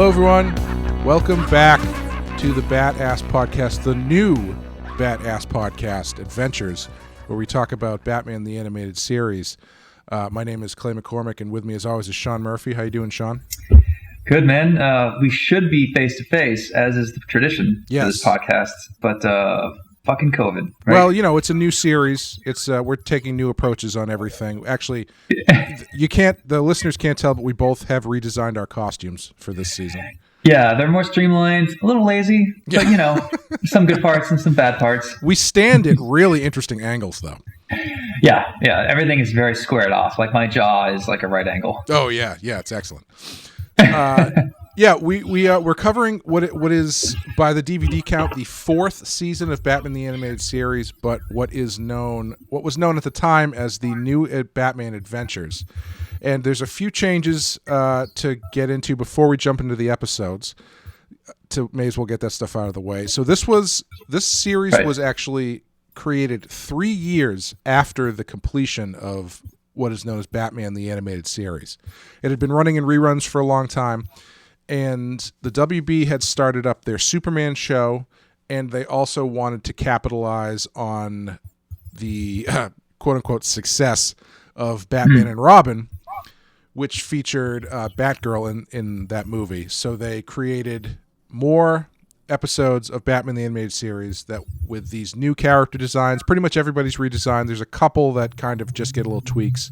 Hello, everyone. Welcome back to the BATTASS Podcast, the new BATTASS Podcast, Adventures, where we talk about Batman the Animated Series. My name is Clay McCormick, and with me, as always, is Sean Murphy. How you doing, Sean? Good, man. We should be face-to-face, as is the tradition for this podcast, but fucking COVID, right? Well, you know, it's a new series. It's we're taking new approaches on everything. Actually, the listeners can't tell, but we both have redesigned our costumes for this season. Yeah, they're more streamlined, a little lazy, but, you know, some good parts and some bad parts. We stand at really interesting angles, though. Yeah, everything is very squared off. Like, my jaw is like a right angle. Oh, yeah, it's excellent. We're covering what is, by the DVD count, the fourth season of Batman the Animated Series, but what was known at the time as the new Batman Adventures. And there's a few changes to get into before we jump into the episodes. May as well get that stuff out of the way. So this series was actually created 3 years after the completion of what is known as Batman the Animated Series. It had been running in reruns for a long time, and the WB had started up their Superman show, and they also wanted to capitalize on the quote-unquote success of Batman and Robin, which featured Batgirl in that movie. So they created more episodes of Batman the Animated Series that with these new character designs. Pretty much everybody's redesigned. There's a couple that kind of just get a little tweaks.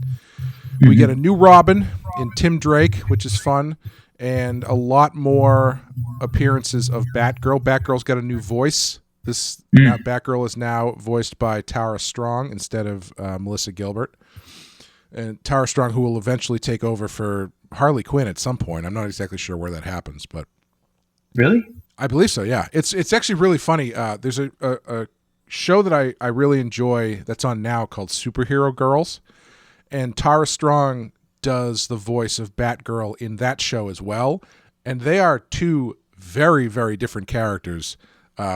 We get a new Robin in Tim Drake, which is fun, and a lot more appearances of Batgirl. Batgirl's got a new voice. Batgirl is now voiced by Tara Strong instead of Melissa Gilbert. And Tara Strong, who will eventually take over for Harley Quinn at some point. I'm not exactly sure where that happens, but really, I believe so. Yeah, it's actually really funny. There's a show that I really enjoy that's on now called Superhero Girls, and Tara Strong does the voice of Batgirl in that show as well. And they are two very, very different characters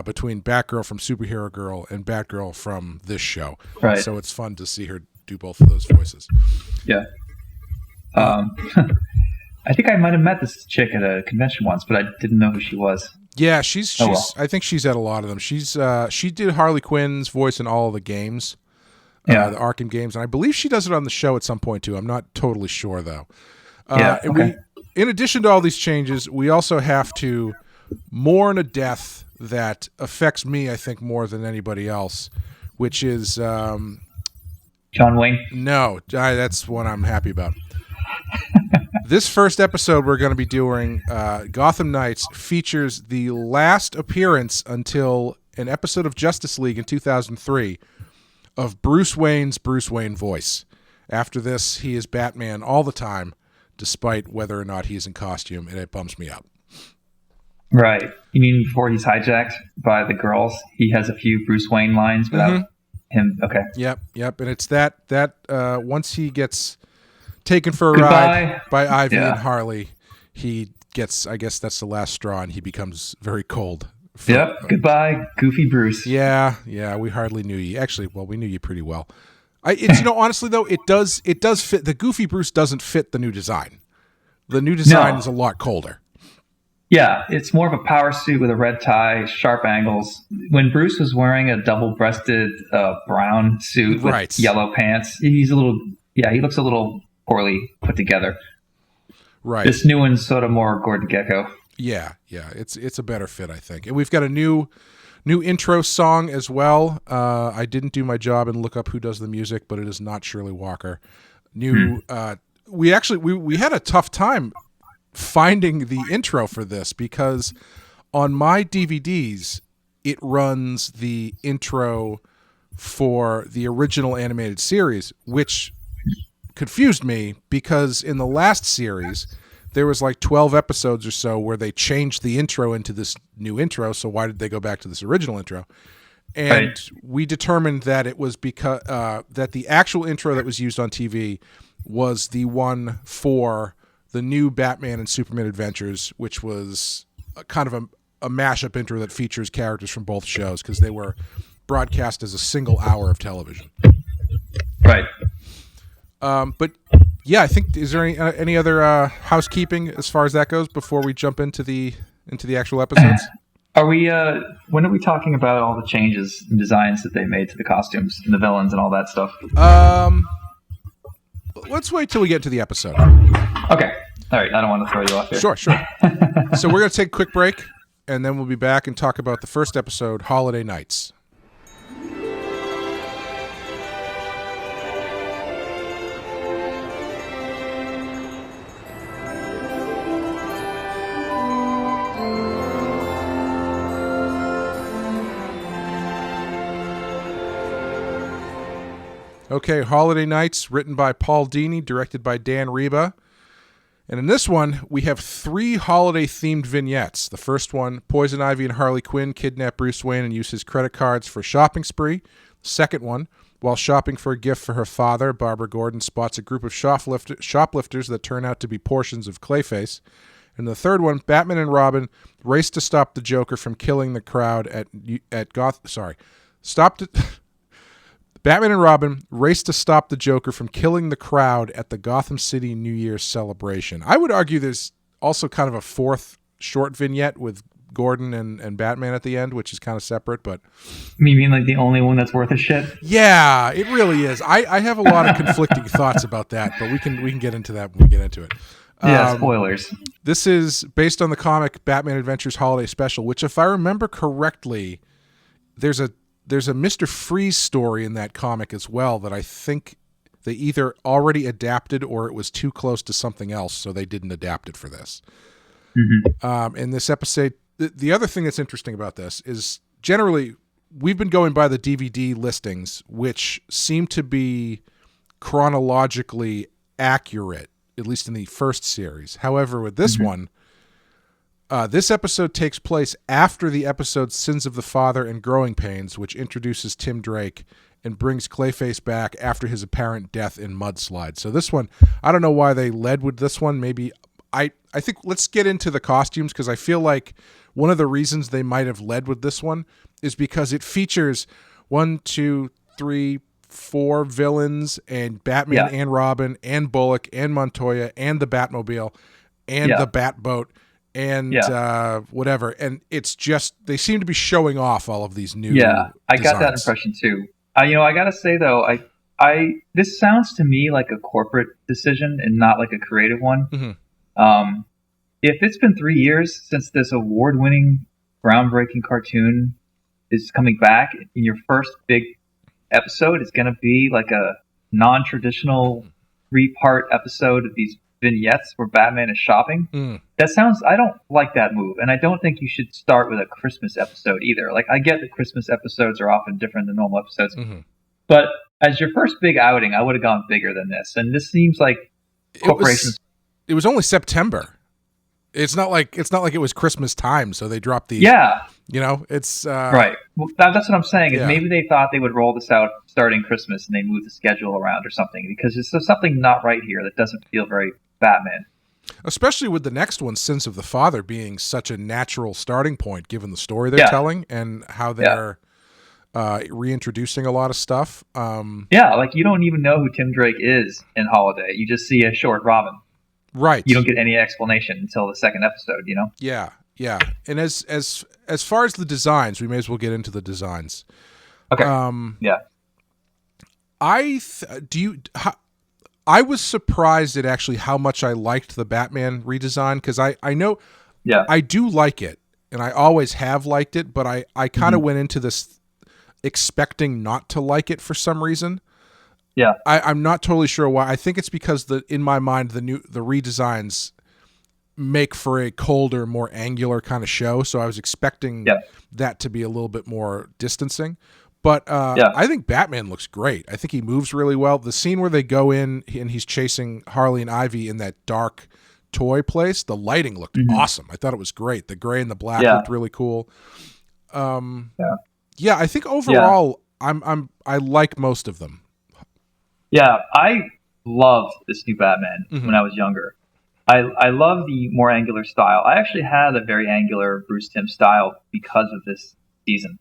between Batgirl from Superhero Girl and Batgirl from this show. Right. So it's fun to see her do both of those voices. Yeah. I think I might have met this chick at a convention once, but I didn't know who she was. Yeah, she's I think she's at a lot of them. She did Harley Quinn's voice in all of the games. The Arkham games, and I believe she does it on the show at some point too. I'm not totally sure though. We, in addition to all these changes, we also have to mourn a death that affects me, I think, more than anybody else, which is John Wayne. No, that's one I'm happy about. This first episode we're going to be doing, Gotham Knights, features the last appearance until an episode of Justice League in 2003 of Bruce Wayne's Bruce Wayne voice. After this, he is Batman all the time, despite whether or not he's in costume, and it bumps me up. Right. You mean before he's hijacked by the girls, he has a few Bruce Wayne lines without him? Okay. Yep. And it's that once he gets taken for a ride by Ivy and Harley, he gets, I guess that's the last straw, and he becomes very cold. Goodbye, Goofy Bruce. Yeah, we hardly knew you. Actually, well, we knew you pretty well. Honestly though, it does fit. The Goofy Bruce doesn't fit the new design. The new design is a lot colder. Yeah, it's more of a power suit with a red tie, sharp angles. When Bruce was wearing a double-breasted brown suit with yellow pants, he looks a little poorly put together. Right. This new one's sort of more Gordon Gekko. Yeah, it's a better fit, I think. And we've got a new intro song as well. I didn't do my job and look up who does the music, but it is not Shirley Walker. We had a tough time finding the intro for this because on my DVDs it runs the intro for the original animated series, which confused me because in the last series there was like 12 episodes or so where they changed the intro into this new intro. So why did they go back to this original intro? And we determined that it was because that the actual intro that was used on TV was the one for the new Batman and Superman Adventures, which was kind of a mashup intro that features characters from both shows because they were broadcast as a single hour of television. Right. But Yeah, I think, is there any other housekeeping as far as that goes before we jump into the actual episodes? Are we? When are we talking about all the changes and designs that they made to the costumes and the villains and all that stuff? Let's wait till we get to the episode. Okay. All right. I don't want to throw you off here. Sure. So we're going to take a quick break, and then we'll be back and talk about the first episode, Holiday Nights. Okay, Holiday Nights, written by Paul Dini, directed by Dan Reba. And in this one, we have 3 holiday-themed vignettes. The first one, Poison Ivy and Harley Quinn kidnap Bruce Wayne and use his credit cards for a shopping spree. The second one, while shopping for a gift for her father, Barbara Gordon spots a group of shoplifters that turn out to be portions of Clayface. And the third one, Batman and Robin race to stop the Joker from killing the crowd Batman and Robin race to stop the Joker from killing the crowd at the Gotham City New Year's celebration. I would argue there's also kind of a fourth short vignette with Gordon and Batman at the end, which is kind of separate. But you mean like the only one that's worth a shit? Yeah, it really is. I have a lot of conflicting thoughts about that, but we can get into that when we get into it. Yeah, spoilers. This is based on the comic Batman Adventures Holiday Special, which, if I remember correctly, there's a Mr. Freeze story in that comic as well that I think they either already adapted or it was too close to something else, so they didn't adapt it for this. Mm-hmm. In this episode, the other thing that's interesting about this is generally we've been going by the DVD listings, which seem to be chronologically accurate, at least in the first series. However, with this one, this episode takes place after the episode Sins of the Father and Growing Pains, which introduces Tim Drake and brings Clayface back after his apparent death in Mudslide. So this one, I don't know why they led with this one. Maybe I think let's get into the costumes, because I feel like one of the reasons they might have led with this one is because it features 1, 2, 3, 4 villains and Batman and Robin and Bullock and Montoya and the Batmobile and the Batboat. And whatever, and it's just they seem to be showing off all of these new. Yeah, I got that impression too. I gotta say though, I this sounds to me like a corporate decision and not like a creative one. Mm-hmm. If it's been 3 years since this award-winning, groundbreaking cartoon is coming back, and your first big episode is gonna be like a non-traditional 3-part episode of these vignettes where Batman is shopping. I don't like that move, and I don't think you should start with a Christmas episode either. Like, I get that Christmas episodes are often different than normal episodes, but as your first big outing, I would have gone bigger than this. And this seems like corporations. It was only September. It's not like it was Christmas time, so they dropped the. Yeah, it's right. Well, that's what I'm saying. Is maybe they thought they would roll this out starting Christmas, and they moved the schedule around or something, because there's something not right here that doesn't feel very Batman. Especially with the next one, Sins of the Father, being such a natural starting point given the story they're telling and how they're reintroducing a lot of stuff. Like you don't even know who Tim Drake is in Holiday. You just see a short Robin. Right. You don't get any explanation until the second episode, Yeah, yeah. And as far as the designs, we may as well get into the designs. Okay. I was surprised at actually how much I liked the Batman redesign, because I know I do like it, and I always have liked it, but I kind of went into this expecting not to like it for some reason. Yeah, I'm not totally sure why. I think it's because in my mind the redesigns make for a colder, more angular kind of show, so I was expecting that to be a little bit more distancing. But I think Batman looks great. I think he moves really well. The scene where they go in and he's chasing Harley and Ivy in that dark toy place, the lighting looked awesome. I thought it was great. The gray and the black looked really cool. I think overall I like most of them. Yeah, I loved this new Batman when I was younger. I love the more angular style. I actually had a very angular Bruce Timm style because of this season.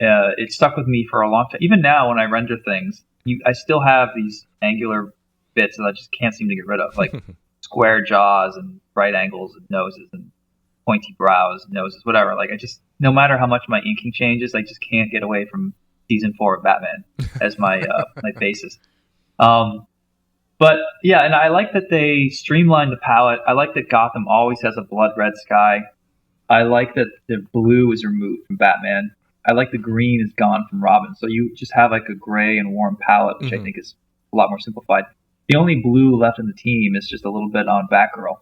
It stuck with me for a long time. Even now, when I render things, I still have these angular bits that I just can't seem to get rid of, like square jaws and right angles and noses and pointy brows, noses, whatever. Like, I just, no matter how much my inking changes, I just can't get away from season 4 of Batman as my my basis. But yeah, and I like that they streamlined the palette. I like that Gotham always has a blood red sky. I like that the blue is removed from Batman. I like the green is gone from Robin. So you just have like a gray and warm palette, which I think is a lot more simplified. The only blue left in the team is just a little bit on Batgirl.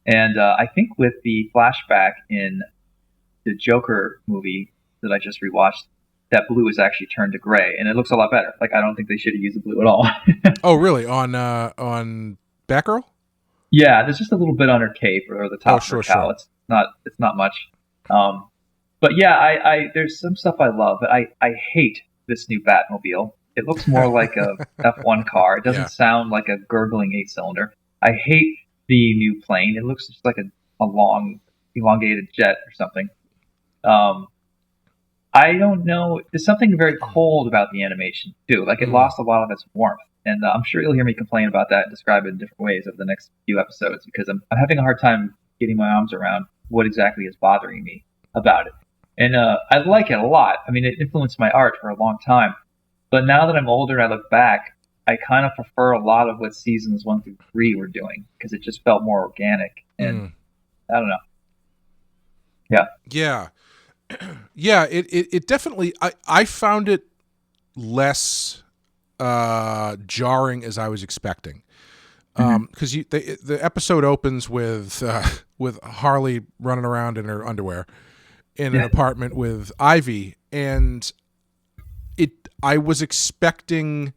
And I think with the flashback in the Joker movie that I just rewatched, that blue is actually turned to gray, and it looks a lot better. Like, I don't think they should have used the blue at all. Oh, really? On Batgirl? Yeah, there's just a little bit on her cape or the top of her cowl. Sure. It's not much. But yeah, I there's some stuff I love, but I hate this new Batmobile. It looks more like a F1 car. It doesn't sound like a gurgling 8-cylinder. I hate the new plane. It looks just like a long, elongated jet or something. I don't know. There's something very cold about the animation, too. Like, it lost a lot of its warmth. And I'm sure you'll hear me complain about that and describe it in different ways over the next few episodes, because I'm having a hard time getting my arms around what exactly is bothering me about it. And I like it a lot. I mean, it influenced my art for a long time. But now that I'm older and I look back, I kind of prefer a lot of what seasons 1 through 3 were doing, because it just felt more organic. And I don't know. Yeah. Yeah. Yeah, it definitely, I found it less jarring as I was expecting. Because the episode opens with Harley running around in her underwear in an apartment with Ivy, and I was expecting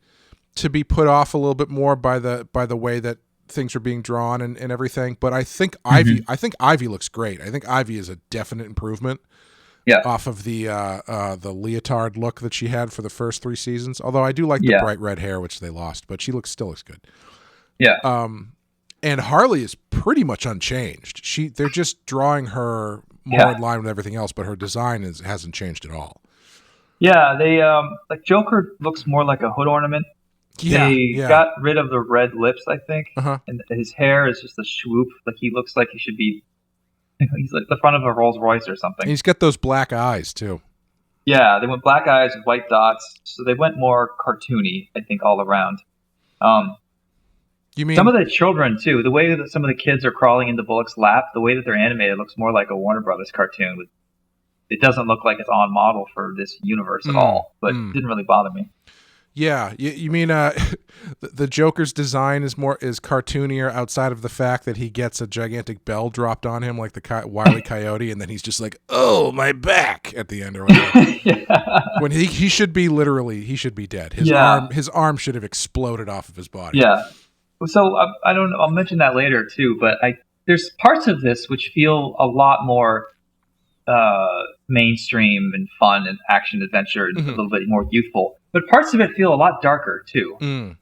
to be put off a little bit more by the way that things are being drawn and everything. But I think Ivy looks great. I think Ivy is a definite improvement. Off of the leotard look that she had for the first 3 seasons. Although I do like the bright red hair, which they lost, but she still looks good. Yeah. And Harley is pretty much unchanged. They're just drawing her more in line with everything else, but her design hasn't changed at all. Yeah, they like Joker looks more like a hood ornament. They got rid of the red lips, I think, and his hair is just a swoop. Like, he looks like he should be. He's like the front of a Rolls Royce or something. And he's got those black eyes too. Yeah, they went black eyes with white dots, so they went more cartoony, I think, all around. You mean some of the children too? The way that some of the kids are crawling into Bullock's lap, the way that they're animated looks more like a Warner Brothers cartoon. It doesn't look like it's on model for this universe at all, but it didn't really bother me. Yeah, you mean the Joker's design is cartoonier outside of the fact that he gets a gigantic bell dropped on him like the Wile E. Coyote, and then he's just like, "Oh, my back!" at the end or whatever. When he should be dead. His arm should have exploded off of his body. Yeah. So I don't know. I'll mention that later too. But there's parts of this which feel a lot more mainstream and fun and action adventure and a little bit more youthful. But parts of it feel a lot darker too.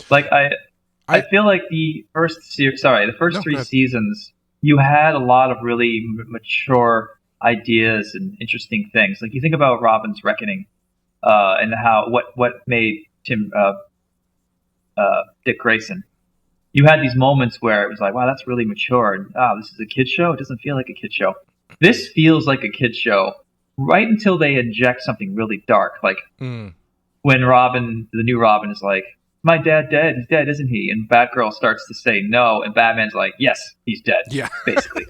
Like I feel like the first 3 seasons, you had a lot of really mature ideas and interesting things. Like, you think about Robin's reckoning, and what made Dick Grayson. You had these moments where it was like, wow, that's really mature, and this is a kid's show. It doesn't feel like a kid's show. This feels like a kid's show right until they inject something really dark, like. When the new Robin is like, my dad dead, he's dead, isn't he? And Batgirl starts to say no, and Batman's like, yes, he's dead, basically.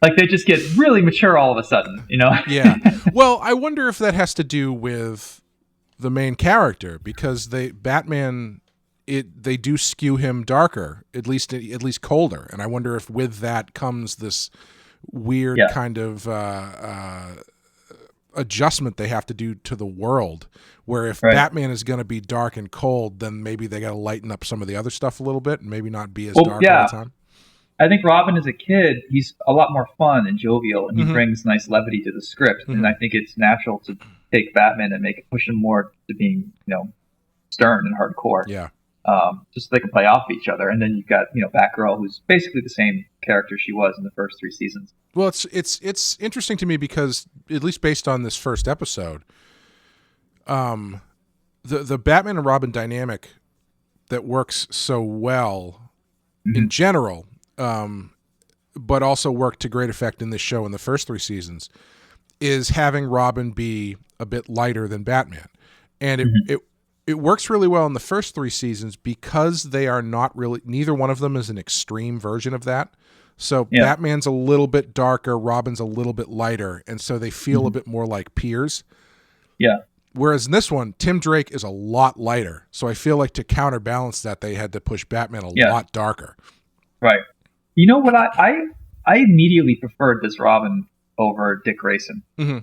Like, they just get really mature all of a sudden, you know? Yeah. Well, I wonder if that has to do with the main character, because they do skew him darker, at least colder. And I wonder if with that comes this weird kind of adjustment they have to do to the world, where if Batman is going to be dark and cold, then maybe they got to lighten up some of the other stuff a little bit and maybe not be as dark all the time. I think Robin as a kid, he's a lot more fun and jovial, and he brings nice levity to the script. And I think it's natural to take Batman and push him more to being, stern and hardcore. Yeah. Just so they can play off each other. And then you've got, Batgirl, who's basically the same character she was in the first 3 seasons. Well, it's interesting to me because, at least based on this first episode, the Batman and Robin dynamic that works so well in general, but also worked to great effect in this show in the first 3 seasons, is having Robin be a bit lighter than Batman. And it works really well in the first 3 seasons because they are not really, neither one of them is an extreme version of that. So Batman's a little bit darker, Robin's a little bit lighter, and so they feel a bit more like peers. Yeah. Whereas in this one, Tim Drake is a lot lighter. So I feel like to counterbalance that, they had to push Batman a lot darker. Right. You know what? I immediately preferred this Robin over Dick Grayson. Mm-hmm.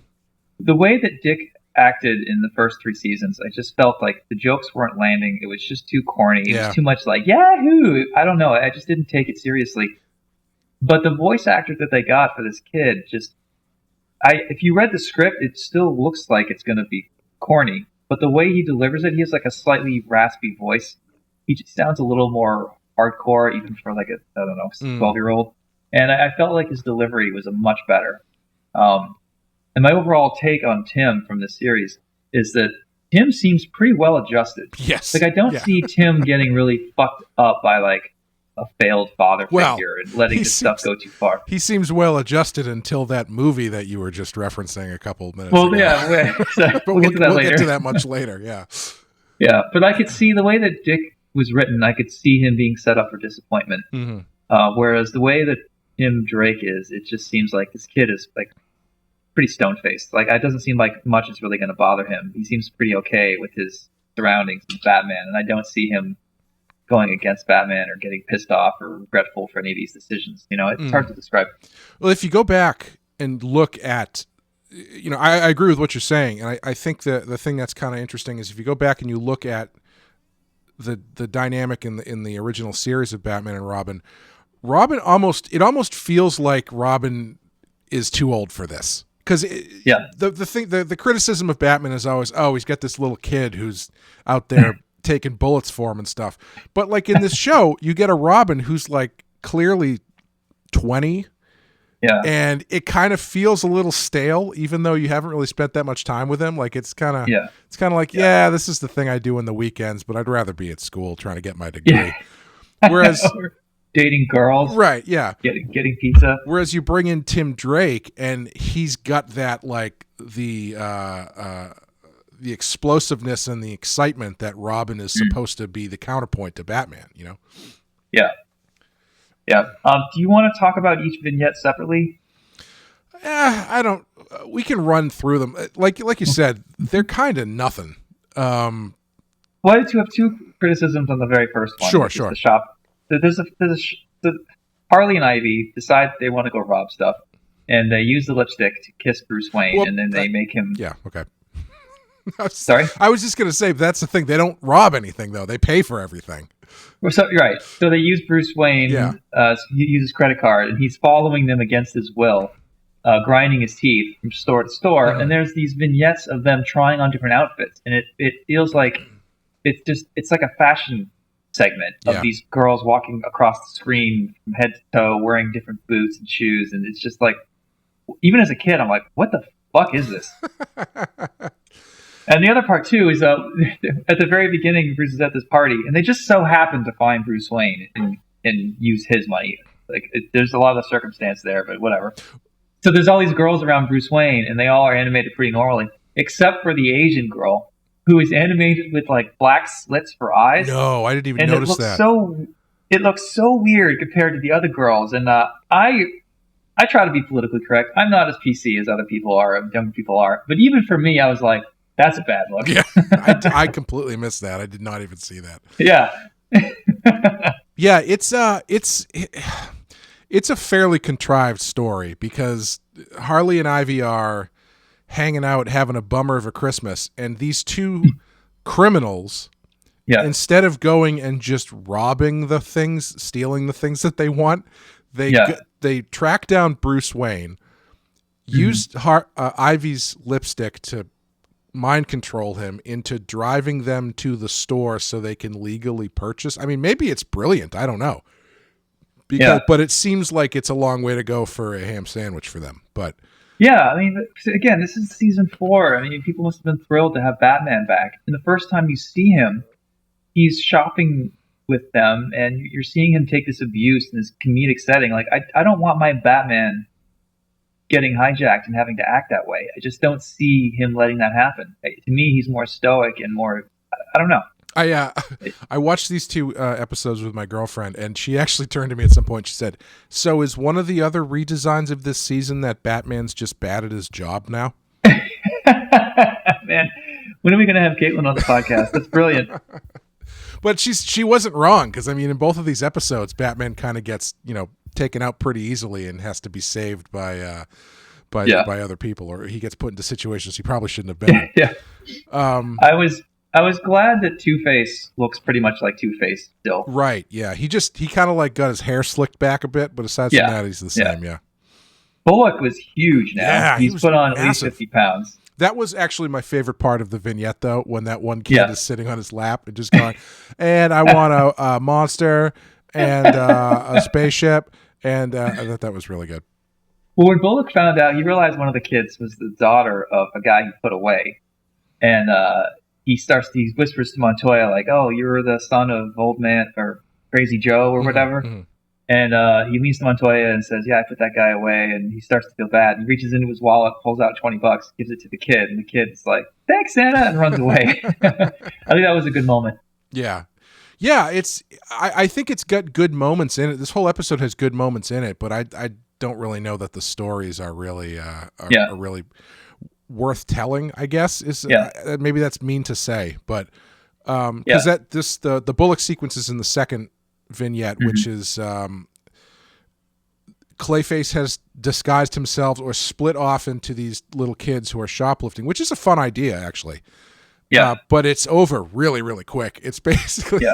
The way that Dick acted in the first 3 seasons, I just felt like the jokes weren't landing. It was just too corny. It was too much like, yahoo! I don't know. I just didn't take it seriously. But the voice actor that they got for this kid, if you read the script, it still looks like it's going to be corny. But the way he delivers it, he has like a slightly raspy voice. He just sounds a little more hardcore, even for like a, 12-year-old. And I felt like his delivery was a much better. And my overall take on Tim from this series is that Tim seems pretty well adjusted. Yes. Like I don't see Tim getting really fucked up by like a failed father figure and letting this stuff go too far. He seems well adjusted until that movie that you were just referencing a couple minutes ago. Well, yeah, we'll get to that later. We'll get to that much later, yeah. Yeah, but I could see the way that Dick was written, I could see him being set up for disappointment. Mm-hmm. Whereas the way that Tim Drake is, it just seems like this kid is like pretty stone-faced. Like it doesn't seem like much is really going to bother him. He seems pretty okay with his surroundings and Batman, and I don't see him going against Batman or getting pissed off or regretful for any of these decisions. You know, it's hard to describe. Well, if you go back and look at, I agree with what you're saying, and I think the thing that's kind of interesting is if you go back and you look at the dynamic in the original series of Batman and Robin almost feels like Robin is too old for this. Because the criticism of Batman is always, he's got this little kid who's out there taking bullets for him and stuff. But like in this show, you get a Robin who's like clearly 20. Yeah. And it kind of feels a little stale, even though you haven't really spent that much time with him. Like it's kind of like, this is the thing I do in the weekends, but I'd rather be at school trying to get my degree. Yeah. Whereas dating girls, right? Yeah, getting pizza. Whereas you bring in Tim Drake, and he's got that like the explosiveness and the excitement that Robin is supposed to be the counterpoint to Batman. You know? Yeah. Yeah. Do you want to talk about each vignette separately? I don't. We can run through them. Like you said, they're kind of nothing. Why did you have 2 criticisms on the very first one? Sure. The shop. The Harley and Ivy decide they want to go rob stuff, and they use the lipstick to kiss Bruce Wayne, and then they make him. Yeah. Okay. Sorry? I was just going to say, that's the thing. They don't rob anything, though. They pay for everything. Right. So they use Bruce Wayne, he uses credit card, and he's following them against his will, grinding his teeth from store to store. Mm-hmm. And there's these vignettes of them trying on different outfits. And it feels like it's like a fashion segment of these girls walking across the screen from head to toe, wearing different boots and shoes. And it's just like, even as a kid, I'm like, what the fuck is this? And the other part, too, is at the very beginning, Bruce is at this party, and they just so happen to find Bruce Wayne and use his money. Like, there's a lot of circumstance there, but whatever. So there's all these girls around Bruce Wayne, and they all are animated pretty normally, except for the Asian girl, who is animated with, like, black slits for eyes. No, I didn't even notice that. It looks so weird compared to the other girls, and I try to be politically correct. I'm not as PC as other people are, young people are, but even for me, I was like, that's a bad look. Yeah, I completely missed that. I did not even see that. Yeah. Yeah, it's a fairly contrived story because Harley and Ivy are hanging out, having a bummer of a Christmas, and these 2 criminals, instead of going and just robbing the things, stealing the things that they want, they track down Bruce Wayne, used Ivy's lipstick to mind control him into driving them to the store so they can legally purchase. I mean, maybe it's brilliant. I don't know. But it seems like it's a long way to go for a ham sandwich for them. But yeah, I mean, again, this is season 4. I mean, people must have been thrilled to have Batman back. And the first time you see him, he's shopping with them, and you're seeing him take this abuse in this comedic setting. Like, I don't want my Batman getting hijacked and having to act that way. I just don't see him letting that happen. To me, he's more stoic and more, I don't know. I watched these two episodes with my girlfriend, and she actually turned to me at some point. She said, "So is one of the other redesigns of this season that Batman's just bad at his job now?" Man, when are we going to have Caitlin on the podcast? That's brilliant. But she wasn't wrong, because I mean, in both of these episodes, Batman kind of gets taken out pretty easily and has to be saved by other people, or he gets put into situations he probably shouldn't have been in. Yeah. I was glad that Two-Face looks pretty much like Two-Face still. Right, yeah. He kind of like got his hair slicked back a bit, but aside from that, he's the same, yeah. Bullock was huge now. Yeah, he's put on at least 50 pounds. That was actually my favorite part of the vignette, though, when that one kid is sitting on his lap and just going, and I want a monster and a spaceship, and I thought that was really good. Well, when Bullock found out, he realized one of the kids was the daughter of a guy he put away, and he whispers to Montoya, like, "Oh, you're the son of Old Man or Crazy Joe or whatever." Mm-hmm. And he leans to Montoya and says, "Yeah, I put that guy away." And he starts to feel bad. He reaches into his wallet, pulls out $20, gives it to the kid, and the kid's like, "Thanks, Santa," and runs away. I think that was a good moment. Yeah. I think it's got good moments in it. This whole episode has good moments in it, but I don't really know that the stories are really are really worth telling, I guess. Maybe that's mean to say, but because the Bullock sequence is in the second vignette, which is Clayface has disguised himself or split off into these little kids who are shoplifting, which is a fun idea, actually. Yeah, but it's over really, really quick. It's basically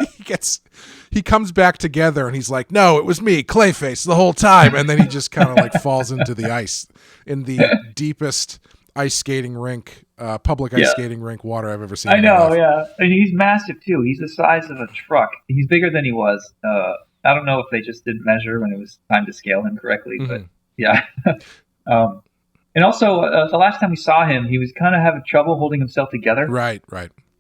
he comes back together and he's like, "No, it was me, Clayface, the whole time," and then he just kind of like falls into the ice in the deepest ice skating rink, public ice skating rink water I've ever seen. I know, yeah, and he's massive too. He's the size of a truck. He's bigger than he was. I don't know if they just didn't measure when it was time to scale him correctly, but yeah. And also, the last time we saw him, he was kind of having trouble holding himself together. Right.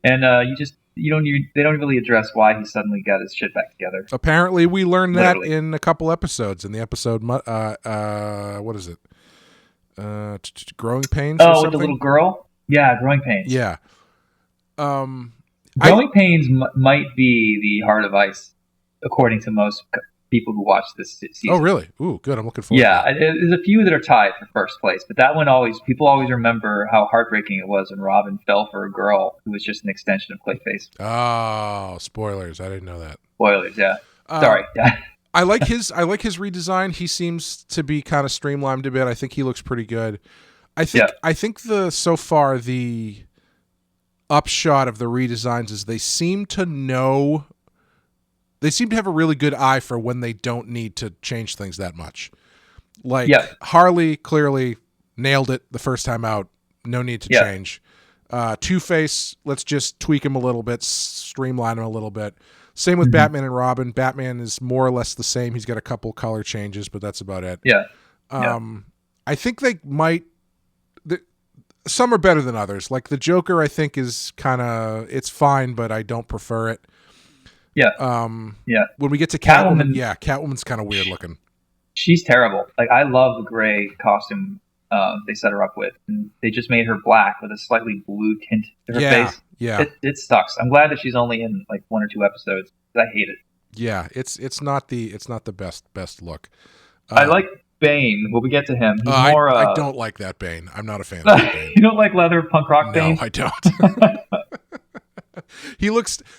And they don't really address why he suddenly got his shit back together. Apparently, we learned that in a couple episodes. In the episode, what is it? Growing Pains. Oh, with the little girl. Yeah, Growing Pains. Yeah. Growing Pains might be the Heart of Ice, according to most people who watch this season. Oh, really? Ooh, good. I'm looking forward to that. Yeah, there's a few that are tied for first place, but that one people always remember how heartbreaking it was when Robin fell for a girl who was just an extension of Clayface. Oh, spoilers. I didn't know that. Spoilers, yeah. Sorry. Yeah. I like his redesign. He seems to be kind of streamlined a bit. I think he looks pretty good. I think the upshot of the redesigns is they seem to have a really good eye for when they don't need to change things that much. Like Harley clearly nailed it the first time out. No need to change. Two-Face, let's just tweak him a little bit, streamline him a little bit. Same with Batman and Robin. Batman is more or less the same. He's got a couple color changes, but that's about it. Yeah. I think they might. Some are better than others. Like the Joker, I think is it's fine, but I don't prefer it. Yeah. When we get to Catwoman, Catwoman's kind of weird looking. She's terrible. Like, I love the gray costume they set her up with, and they just made her black with a slightly blue tint to her face. Yeah. It sucks. I'm glad that she's only in like 1 or 2 episodes. I hate it. Yeah, it's not the best look. I like Bane. When we get to him, he's more. I don't like that Bane. I'm not a fan of that Bane. You don't like leather punk rock Bane? No, I don't.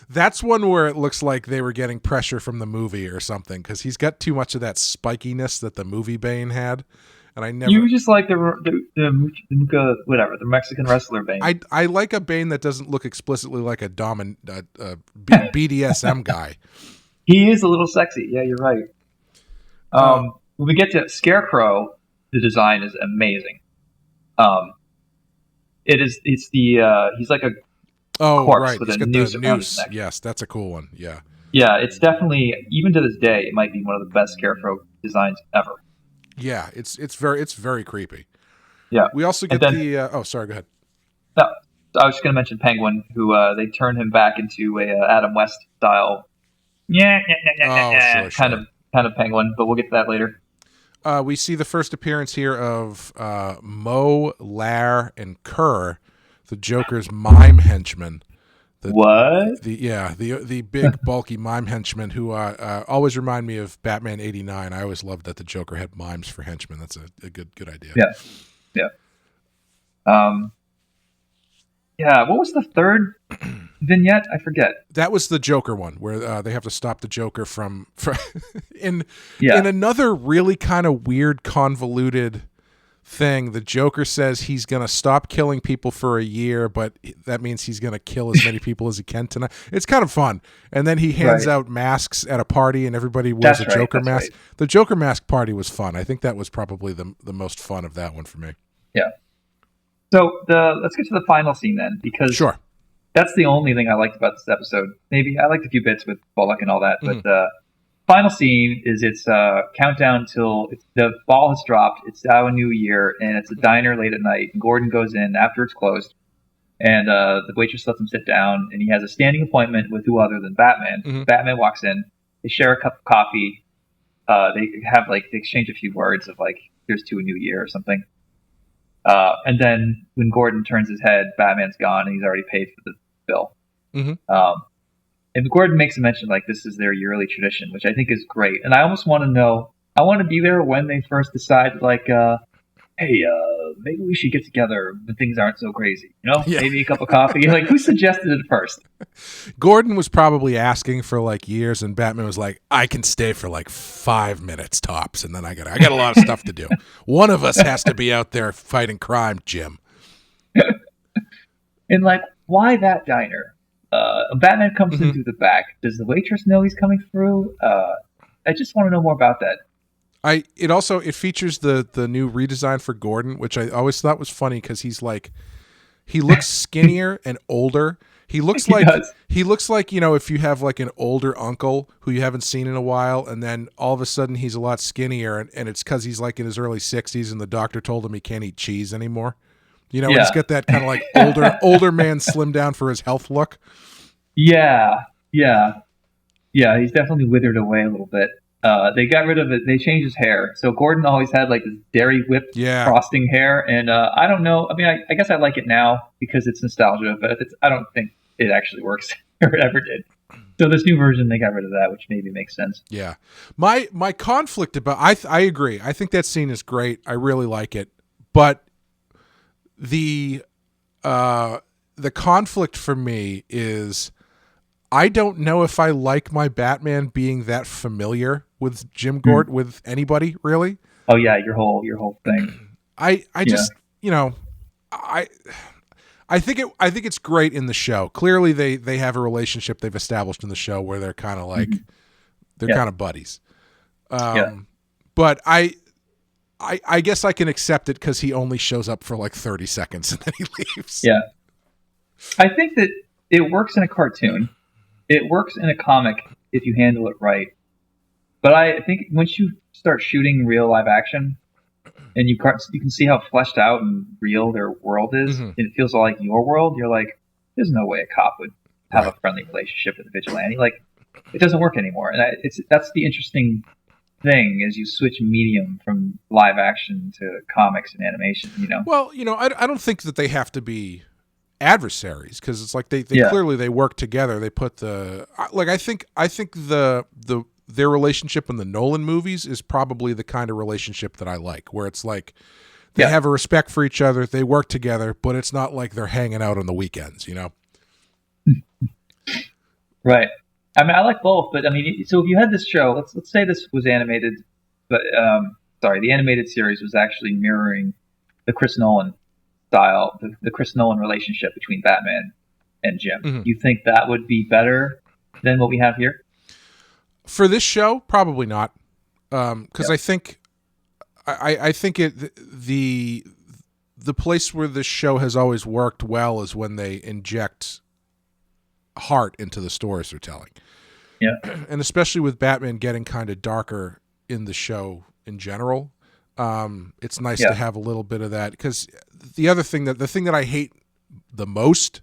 That's one where it looks like they were getting pressure from the movie or something, because he's got too much of that spikiness that the movie Bane had, and I never. You just like the Mexican wrestler Bane. I like a Bane that doesn't look explicitly like a BDSM guy. He is a little sexy. Yeah, you're right. When we get to Scarecrow, the design is amazing. He's like a corpse right. with He's a got noose the around his neck. Yes, that's a cool one. Yeah. Yeah, it's definitely, even to this day, it might be one of the best Scarecrow designs ever. Yeah, it's very creepy. Yeah. We also get sorry, go ahead. No, I was just going to mention Penguin, who they turn him back into a Adam West style, kind of Penguin. But we'll get to that later. We see the first appearance here of Mo, Lair, and Kerr, the Joker's mime henchmen. The big bulky mime henchmen who always remind me of Batman '89. I always loved that the Joker had mimes for henchmen. That's a good idea. Yeah. What was the third vignette? I forget. That was the Joker one where they have to stop the Joker from in another really kind of weird, convoluted thing. The Joker says he's going to stop killing people for a year, but that means he's going to kill as many people as he can tonight. It's kind of fun. And then he hands out masks at a party and everybody wears a Joker mask. Right. The Joker mask party was fun. I think that was probably the most fun of that one for me. Yeah. So let's get to the final scene then, because that's the only thing I liked about this episode. Maybe I liked a few bits with Bullock and all that, but the final scene is it's countdown till the ball has dropped. It's now a new year, and it's a diner late at night. And Gordon goes in after it's closed, and the waitress lets him sit down, and he has a standing appointment with who other than Batman. Mm-hmm. Batman walks in. They share a cup of coffee. They exchange a few words of like, "Here's to a new year" or something. And then when Gordon turns his head, Batman's gone and he's already paid for the bill. Mm-hmm. And Gordon makes a mention like this is their yearly tradition, which I think is great. And I almost want to know, I want to be there when they first decide like, hey, maybe we should get together when things aren't so crazy. You know, maybe a cup of coffee. Like, who suggested it first? Gordon was probably asking for like years, and Batman was like, I can stay for like 5 minutes tops, and then I got a lot of stuff to do. One of us has to be out there fighting crime, Jim. And like, why that diner? Batman comes in through the back. Does the waitress know he's coming through? I just want to know more about that. It features the new redesign for Gordon, which I always thought was funny because he looks skinnier and older. He looks like, you know, if you have like an older uncle who you haven't seen in a while, and then all of a sudden he's a lot skinnier, and it's because he's like in his early 60s and the doctor told him he can't eat cheese anymore. You know, he's got that kind of like older man slim down for his health look. Yeah. He's definitely withered away a little bit. They got rid of it. They changed his hair. So Gordon always had like this dairy whipped frosting hair. And I don't know. I mean, I guess I like it now because it's nostalgia, but I don't think it actually works or it ever did. So this new version, they got rid of that, which maybe makes sense. Yeah. My conflict about, I agree. I think that scene is great. I really like it. But the conflict for me is I don't know if I like my Batman being that familiar with Jim Gordon, with anybody really. Oh yeah, your whole thing. I just, you know, I think it's great in the show. Clearly they have a relationship they've established in the show where they're kind of like they're kind of buddies. But I guess I can accept it because he only shows up for like 30 seconds and then he leaves. Yeah. I think that it works in a cartoon. It works in a comic if you handle it right. But I think once you start shooting real live action and you can see how fleshed out and real their world is, and it feels like your world, you're like, there's no way a cop would have a friendly relationship with a vigilante. Like, it doesn't work anymore. And that's the interesting thing is you switch medium from live action to comics and animation, you know? Well, you know, I don't think that they have to be adversaries because it's like they clearly they work together. They put I think their relationship in the Nolan movies is probably the kind of relationship that I like, where it's like they have a respect for each other, they work together, but it's not like they're hanging out on the weekends, you know? Right. I mean, I like both, but I mean, so if you had this show, let's say this was animated, but the animated series was actually mirroring the Chris Nolan style, the Chris Nolan relationship between Batman and Jim. You think that would be better than what we have here? For this show, probably not, because I think the place where this show has always worked well is when they inject heart into the stories they're telling. Yeah, and especially with Batman getting kind of darker in the show in general, it's nice to have a little bit of that. Because the thing that I hate the most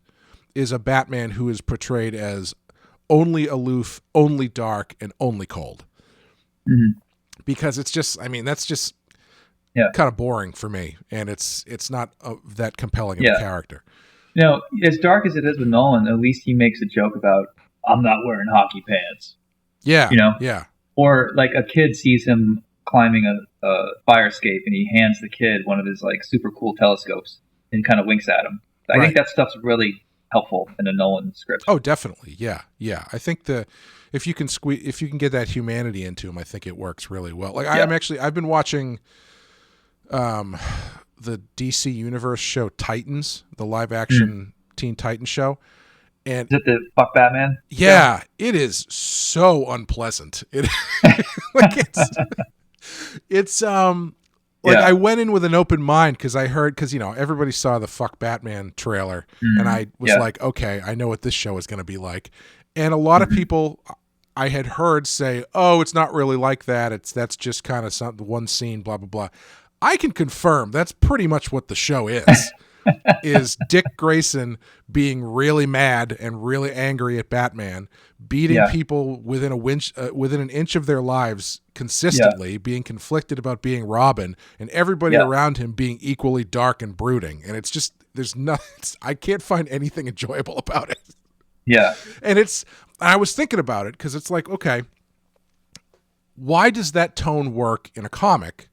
is a Batman who is portrayed as only aloof, only dark, and only cold. Mm-hmm. Because it's just, I mean, that's just kind of boring for me, and it's not that compelling of a character. As dark as it is with Nolan, at least he makes a joke about, I'm not wearing hockey pants. Yeah. Yeah. Or like a kid sees him climbing a fire escape, and he hands the kid one of his like super cool telescopes and kind of winks at him. I think that stuff's really helpful in a Nolan script. Oh, definitely. Yeah. Yeah. I think if you can get that humanity into him, I think it works really well. Like I've been watching the DC Universe show Titans, the live action Teen Titans show. And is it the Fuck Batman? Yeah, it is so unpleasant. It it's I went in with an open mind because everybody saw the Fuck Batman trailer, and I was like, okay, I know what this show is going to be like. And a lot of people I had heard say, oh, it's not really like that. That's just kind of one scene, blah blah blah. I can confirm that's pretty much what the show is. Is Dick Grayson being really mad and really angry at Batman, beating people within an inch of their lives consistently, being conflicted about being Robin, and everybody around him being equally dark and brooding. And it's just, I can't find anything enjoyable about it. Yeah. And I was thinking about it because it's like, okay, why does that tone work in a comic,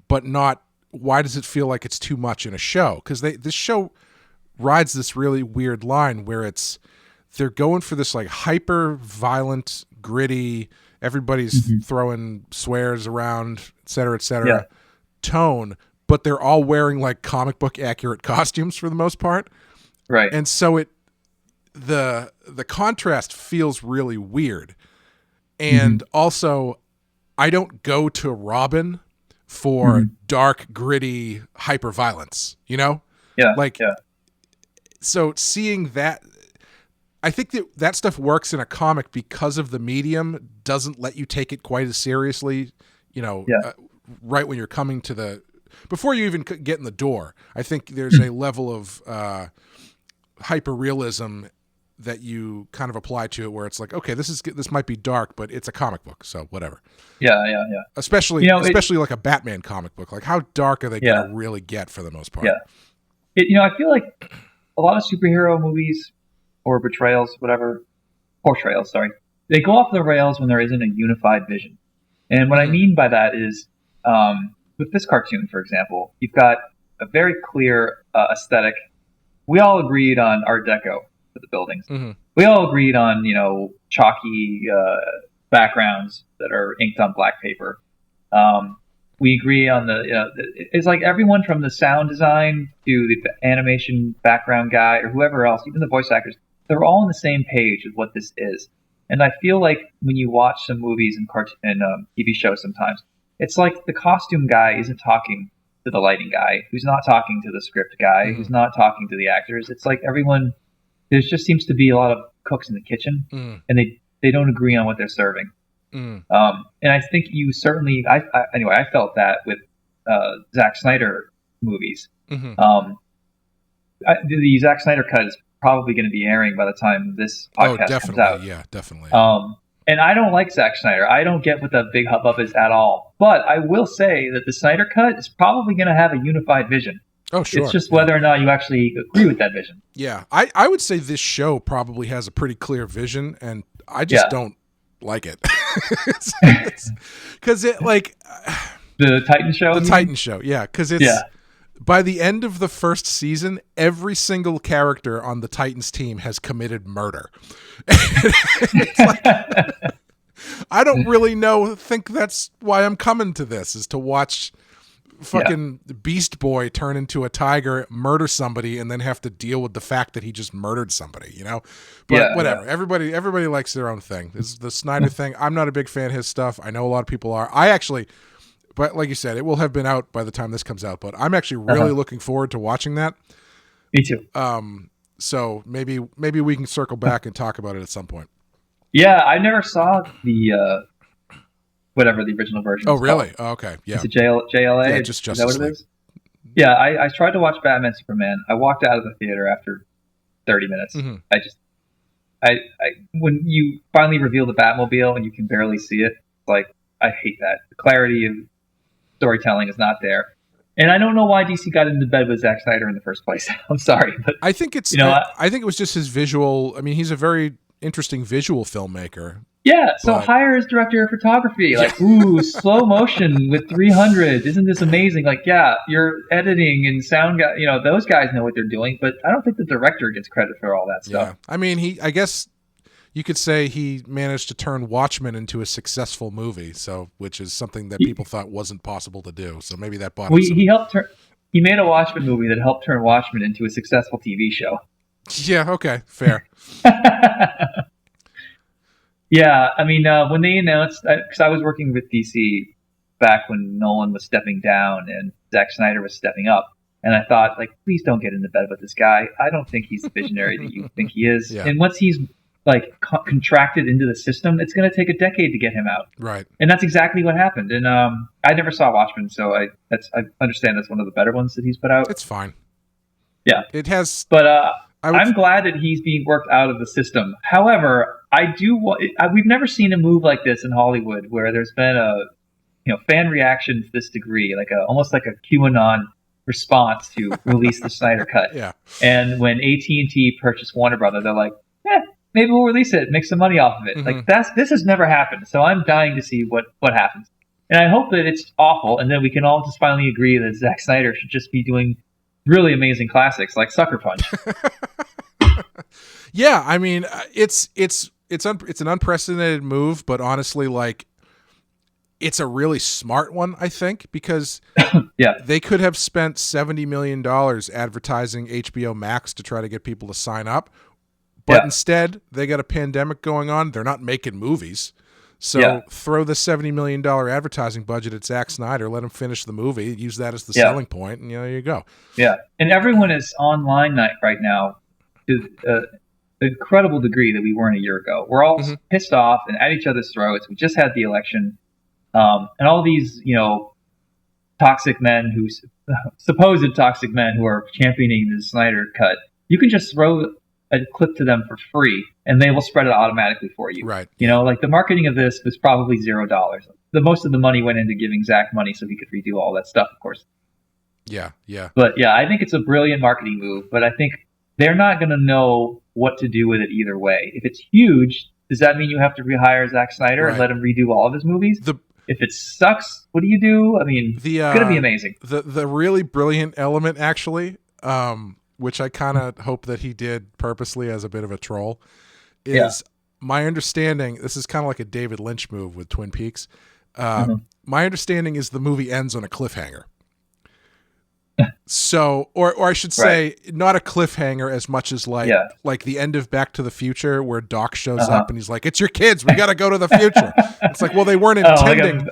but not, why does it feel like it's too much in a show? Because this show rides this really weird line where they're going for this like hyper violent, gritty, everybody's throwing swears around, et cetera, tone, but they're all wearing like comic book accurate costumes for the most part. Right. And so the contrast feels really weird. And also, I don't go to Robin for dark, gritty, hyper violence, Yeah. So seeing that, I think that stuff works in a comic because of the medium doesn't let you take it quite as seriously, right when you're coming to before you even get in the door. I think there's a level of hyper realism that you kind of apply to it where it's like, okay, this might be dark, but it's a comic book, so whatever. Yeah. Especially like a Batman comic book. Like, how dark are they going to really get for the most part? Yeah. I feel like a lot of superhero movies or portrayals, they go off the rails when there isn't a unified vision. And what I mean by that is, with this cartoon, for example, you've got a very clear aesthetic. We all agreed on Art Deco for the buildings. We all agreed on, chalky backgrounds that are inked on black paper. We agree on it's like everyone from the sound design to the animation background guy or whoever else, even the voice actors, they're all on the same page of what this is. And I feel like when you watch some movies and TV shows sometimes, it's like the costume guy isn't talking to the lighting guy, who's not talking to the script guy, who's not talking to the actors. It's like everyone, there just seems to be a lot of cooks in the kitchen, and they don't agree on what they're serving. And I think you certainly, anyway, I felt that with Zack Snyder movies. The Zack Snyder cut is probably going to be airing by the time this podcast comes out. Yeah, definitely. And I don't like Zack Snyder. I don't get what the big hubbub is at all. But I will say that the Snyder cut is probably going to have a unified vision. Oh, sure. It's just whether or not you actually agree with that vision. Yeah, I would say this show probably has a pretty clear vision, and I just don't like it. Because it, like... The Titan show? The Titan show, yeah. Because it's... Yeah. By the end of the first season, every single character on the Titans team has committed murder. It's like, I don't really think that's why I'm coming to this, is to watch fucking Beast Boy turn into a tiger, murder somebody, and then have to deal with the fact that he just murdered somebody, But whatever. Yeah. Everybody likes their own thing. This is the Snyder thing. I'm not a big fan of his stuff. I know a lot of people are. But like you said, it will have been out by the time this comes out. But I'm actually really looking forward to watching that. Me too. So maybe we can circle back and talk about it at some point. Yeah, I never saw the whatever the original version. Oh, really? Oh, okay. Yeah. It's a JLA. Yeah, just Justice League. Yeah, I tried to watch Batman Superman. I walked out of the theater after 30 minutes. Mm-hmm. I when you finally reveal the Batmobile and you can barely see it, like, I hate that. The clarity of storytelling is not there. And I don't know why DC got into bed with Zack Snyder in the first place. I'm sorry, but I think it's, I think it was just his visual. I mean, he's a very interesting visual filmmaker. Yeah, so hire his director of photography. Like, ooh, slow motion with 300. Isn't this amazing? Like, yeah, your editing and sound guy, those guys know what they're doing, but I don't think the director gets credit for all that stuff. Yeah. I mean, I guess you could say he managed to turn Watchmen into a successful movie, which is something that people thought wasn't possible to do. So maybe that bought him some. He made a Watchmen movie that helped turn Watchmen into a successful TV show. Yeah, okay, fair. Yeah, I mean, when they announced, because I was working with DC back when Nolan was stepping down and Zack Snyder was stepping up, and I thought, like, please don't get into bed with this guy. I don't think he's the visionary that you think he is. Yeah. And once he's like contracted into the system, it's going to take a decade to get him out. Right. And that's exactly what happened. And I never saw Watchmen, so I understand that's one of the better ones that he's put out. It's fine. Yeah, it has, but I'm glad that he's being worked out of the system. However, we've never seen a move like this in Hollywood where there's been a fan reaction to this degree, like almost like a QAnon response to release the Snyder Cut. Yeah. And when AT&T purchased Warner Brothers, they're like, maybe we'll release it, make some money off of it. Mm-hmm. Like this has never happened. So I'm dying to see what happens. And I hope that it's awful, and then we can all just finally agree that Zack Snyder should just be doing really amazing classics like Sucker Punch. Yeah, I mean, it's an unprecedented move, but honestly, like, it's a really smart one, I think, because they could have spent $70 million advertising HBO Max to try to get people to sign up, but instead they got a pandemic going on. They're not making movies. So throw the $70 million advertising budget at Zack Snyder, let him finish the movie, use that as the selling point, and there you go. Yeah, and everyone is online right now to an incredible degree that we weren't a year ago. We're all pissed off and at each other's throats. We just had the election. And all these, toxic men supposed toxic men who are championing the Snyder Cut, you can just throw a clip to them for free and they will spread it automatically for you. Right. Like the marketing of this was probably $0. Most of the money went into giving Zach money so he could redo all that stuff, of course. Yeah. But yeah, I think it's a brilliant marketing move, but I think they're not going to know what to do with it either way. If it's huge, does that mean you have to rehire Zack Snyder and let him redo all of his movies? If it sucks, what do you do? I mean, it's going to be amazing. The really brilliant element, actually, which I kind of hope that he did purposely as a bit of a troll, is my understanding. This is kind of like a David Lynch move with Twin Peaks. My understanding is the movie ends on a cliffhanger. So, or I should say, not a cliffhanger as much as like the end of Back to the Future, where Doc shows up and he's like, "It's your kids. We got to go to the future." It's like, well, they weren't intending.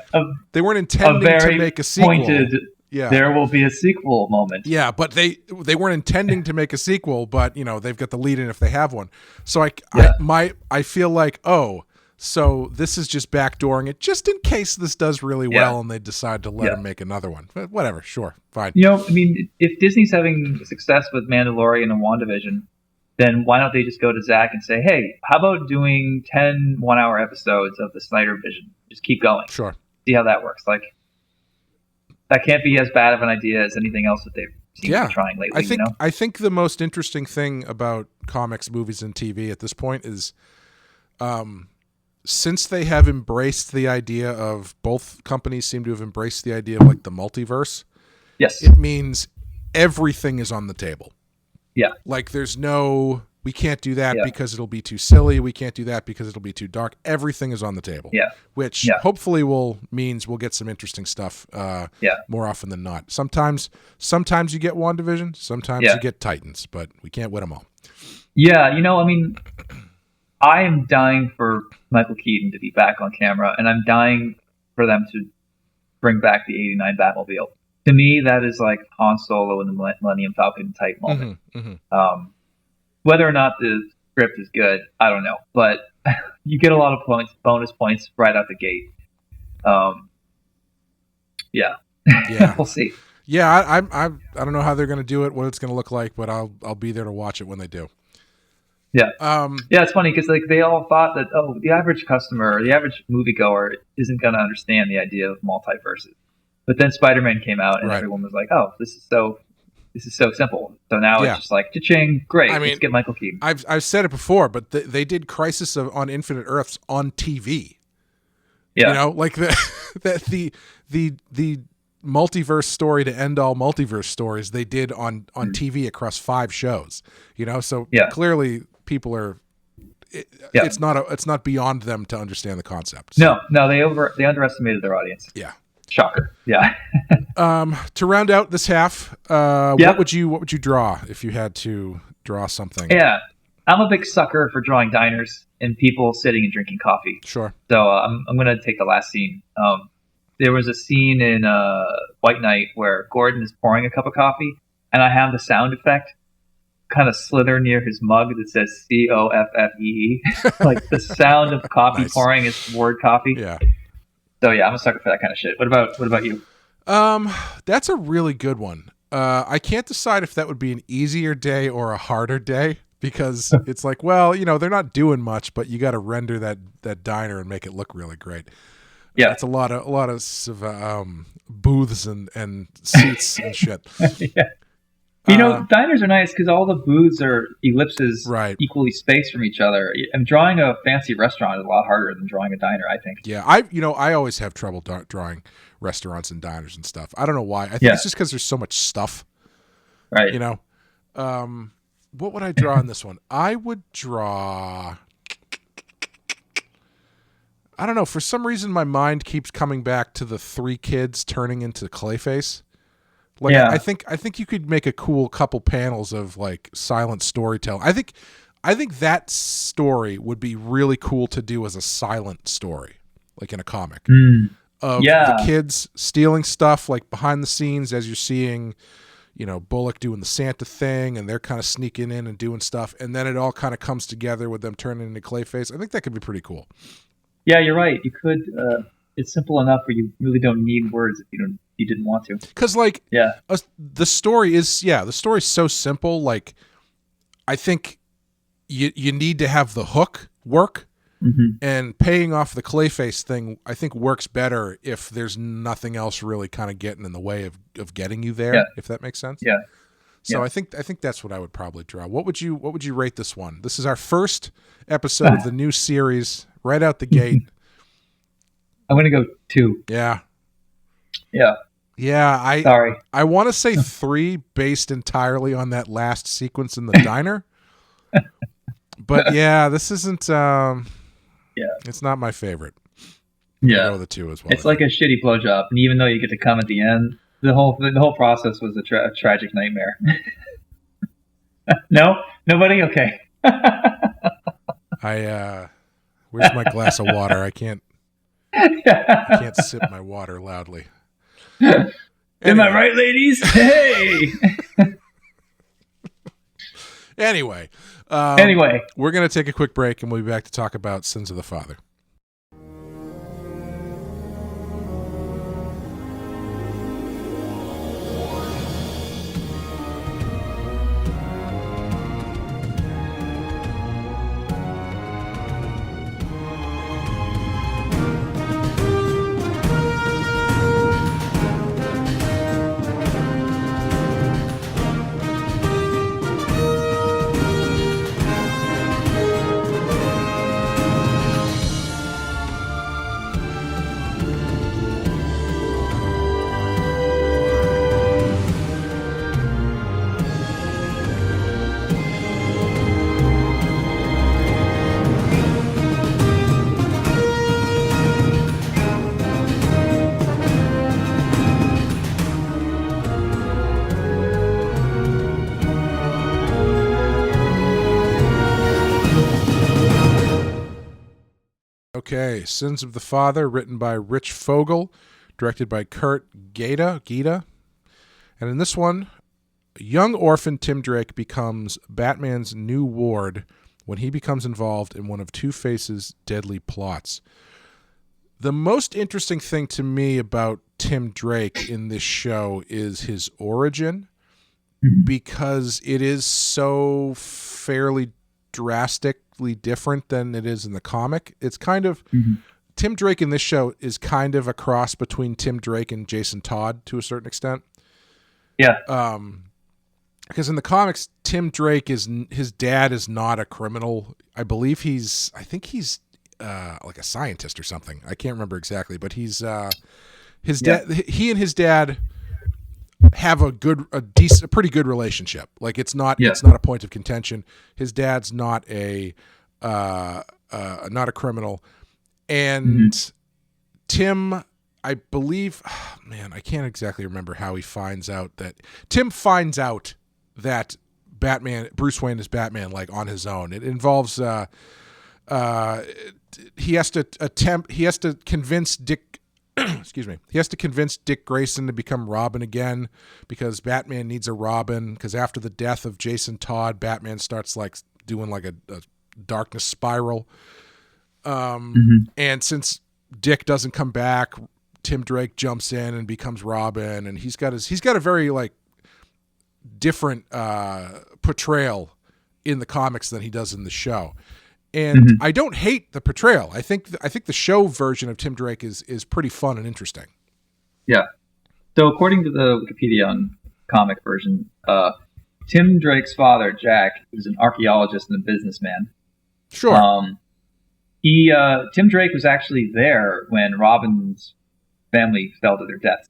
They weren't intending to make a sequel. Pointed, there will be a sequel moment. Yeah, but they weren't intending to make a sequel, but they've got the lead in if they have one. So I feel like, so this is just backdooring it, just in case this does really well and they decide to let him make another one. But whatever, sure, fine. I mean, if Disney's having success with Mandalorian and WandaVision, then why don't they just go to Zack and say, hey, how about doing 10 one-hour episodes of the Snyder Vision? Just keep going. Sure. See how that works. Like, that can't be as bad of an idea as anything else that they've seemed to be trying lately. I think the most interesting thing about comics, movies, and TV at this point is since they have embraced the idea of, both companies seem to have embraced the idea of like the multiverse. Yes. It means everything is on the table. Yeah. Like there's no, we can't do that because it'll be too silly. We can't do that because it'll be too dark. Everything is on the table. Yeah. Which hopefully means we'll get some interesting stuff more often than not. Sometimes you get WandaVision, sometimes you get Titans, but we can't win them all. Yeah. I mean, I am dying for Michael Keaton to be back on camera, and I'm dying for them to bring back the '89 Batmobile. To me, that is like Han Solo in the Millennium Falcon type moment. Whether or not the script is good, I don't know, but you get a lot of bonus points right out the gate. We'll see. Yeah, I don't know how they're going to do it, what it's going to look like, but I'll be there to watch it when they do. Yeah. Yeah, it's funny because like they all thought that the average customer or the average moviegoer isn't going to understand the idea of multiverses. But then Spider-Man came out and everyone was like, "Oh, this is so simple." So now it's just like, cha-ching, great. Let's get Michael Keaton. I've said it before, but they did Crisis on Infinite Earths on TV. Yeah. You know, like the multiverse story to end all multiverse stories they did on TV across 5 shows. You know, so clearly people are. It's not beyond them to understand the concept. So. No, they underestimated their audience. Yeah. Shocker. Yeah. To round out this half, what would you draw if you had to draw something? Yeah, I'm a big sucker for drawing diners and people sitting and drinking coffee. Sure. So I'm going to take the last scene. There was a scene in White Knight where Gordon is pouring a cup of coffee, and I have the sound effect kind of slither near his mug that says COFFEE. Like the sound of coffee pouring is word coffee. Yeah. So yeah, I'm a sucker for that kind of shit. What about you? That's a really good one. I can't decide if that would be an easier day or a harder day because it's like, well, you know, they're not doing much, but you got to render that diner and make it look really great. Yeah, it's a lot of booths and seats and shit. Yeah. You know, diners are nice because all the booths are ellipses equally spaced from each other. And drawing a fancy restaurant is a lot harder than drawing a diner, I think. Yeah, I always have trouble drawing restaurants and diners and stuff. I don't know why. I think it's just because there's so much stuff. Right. You know? What would I draw in this one? I would draw... I don't know. For some reason, my mind keeps coming back to the 3 kids turning into Clayface. Like, I think you could make a cool couple panels of like silent storytelling. I think that story would be really cool to do as a silent story, like in a comic. Of the kids stealing stuff, like behind the scenes as you're seeing, you know, Bullock doing the Santa thing, and they're kind of sneaking in and doing stuff, and then it all kind of comes together with them turning into Clayface. I think that could be pretty cool. Yeah, you're right. You could. It's simple enough where you really don't need words if you didn't want to. Because like, the story is so simple. Like, I think you need to have the hook work, and paying off the Clayface thing, I think works better if there's nothing else really kind of getting in the way of getting you there. If that makes sense. Yeah. So I think that's what I would probably draw. What would you rate this one? This is our first episode of the new series, right out the gate. I'm gonna go 2. Yeah. Yeah. Yeah. Sorry. I want to say 3 based entirely on that last sequence in the diner. But yeah, this isn't. It's not my favorite. Yeah. I'll go with the 2 as well. It's like a shitty blowjob, and even though you get to come at the end, the whole process was a tragic nightmare. No, nobody. Okay. Where's my glass of water? I can't sip my water loudly. Anyway. Am I right, ladies? Hey. Anyway, we're going to take a quick break, and we'll be back to talk about Sins of the Father. Okay, Sins of the Father, written by Rich Fogel, directed by Kurt Gita. And in this one, young orphan Tim Drake becomes Batman's new ward when he becomes involved in one of Two-Face's deadly plots. The most interesting thing to me about Tim Drake in this show is his origin, Mm-hmm. because it is so fairly drastically different than it is in the comic. It's kind of Mm-hmm. Tim Drake in this show is kind of a cross between Tim Drake and Jason Todd to a certain extent. Yeah. Because in the comics, Tim Drake his dad is not a criminal. I think he's like a scientist or something. I can't remember exactly, but he's his dad. He and his dad have a pretty good relationship. Like it's not a point of contention. His dad's not a criminal, and Tim, I believe, I can't exactly remember how he finds out that Tim finds out that Bruce Wayne is Batman, like on his own. It involves he has to convince Dick. Excuse me. He has to convince Dick Grayson to become Robin again, because Batman needs a Robin. Because after the death of Jason Todd, Batman starts like doing like a darkness spiral. And since Dick doesn't come back, Tim Drake jumps in and becomes Robin, and he's got a very like different portrayal in the comics than he does in the show. And I don't hate the portrayal. I think the show version of Tim Drake is pretty fun and interesting. Yeah. So according to the Wikipedia on comic version, Tim Drake's father, Jack, was an archaeologist and a businessman. Sure. Tim Drake was actually there when Robin's family fell to their deaths.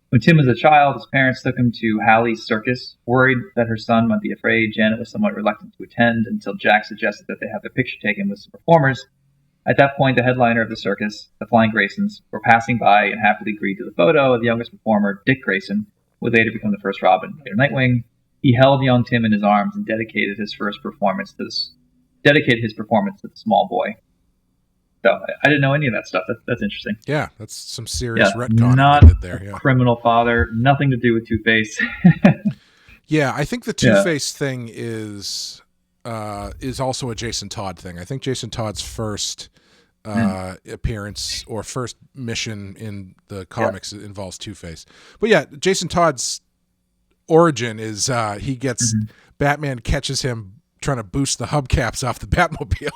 When Tim was a child, his parents took him to Harley's circus. Worried that her son might be afraid, Janet was somewhat reluctant to attend until Jack suggested that they have a picture taken with some performers. At that point, the headliner of the circus, the Flying Graysons, were passing by and happily agreed to the photo of the youngest performer, Dick Grayson, who would later become the first Robin, later Nightwing. He held young Tim in his arms and dedicated his performance to the small boy. So I didn't know any of that stuff. That's interesting. Yeah, that's some serious retcon not they did there. A criminal father, nothing to do with Two-Face. Yeah, I think the Two-Face thing is also a Jason Todd thing. I think Jason Todd's first appearance or first mission in the comics involves Two-Face. But yeah, Jason Todd's origin is he gets Batman catches him trying to boost the hubcaps off the Batmobile.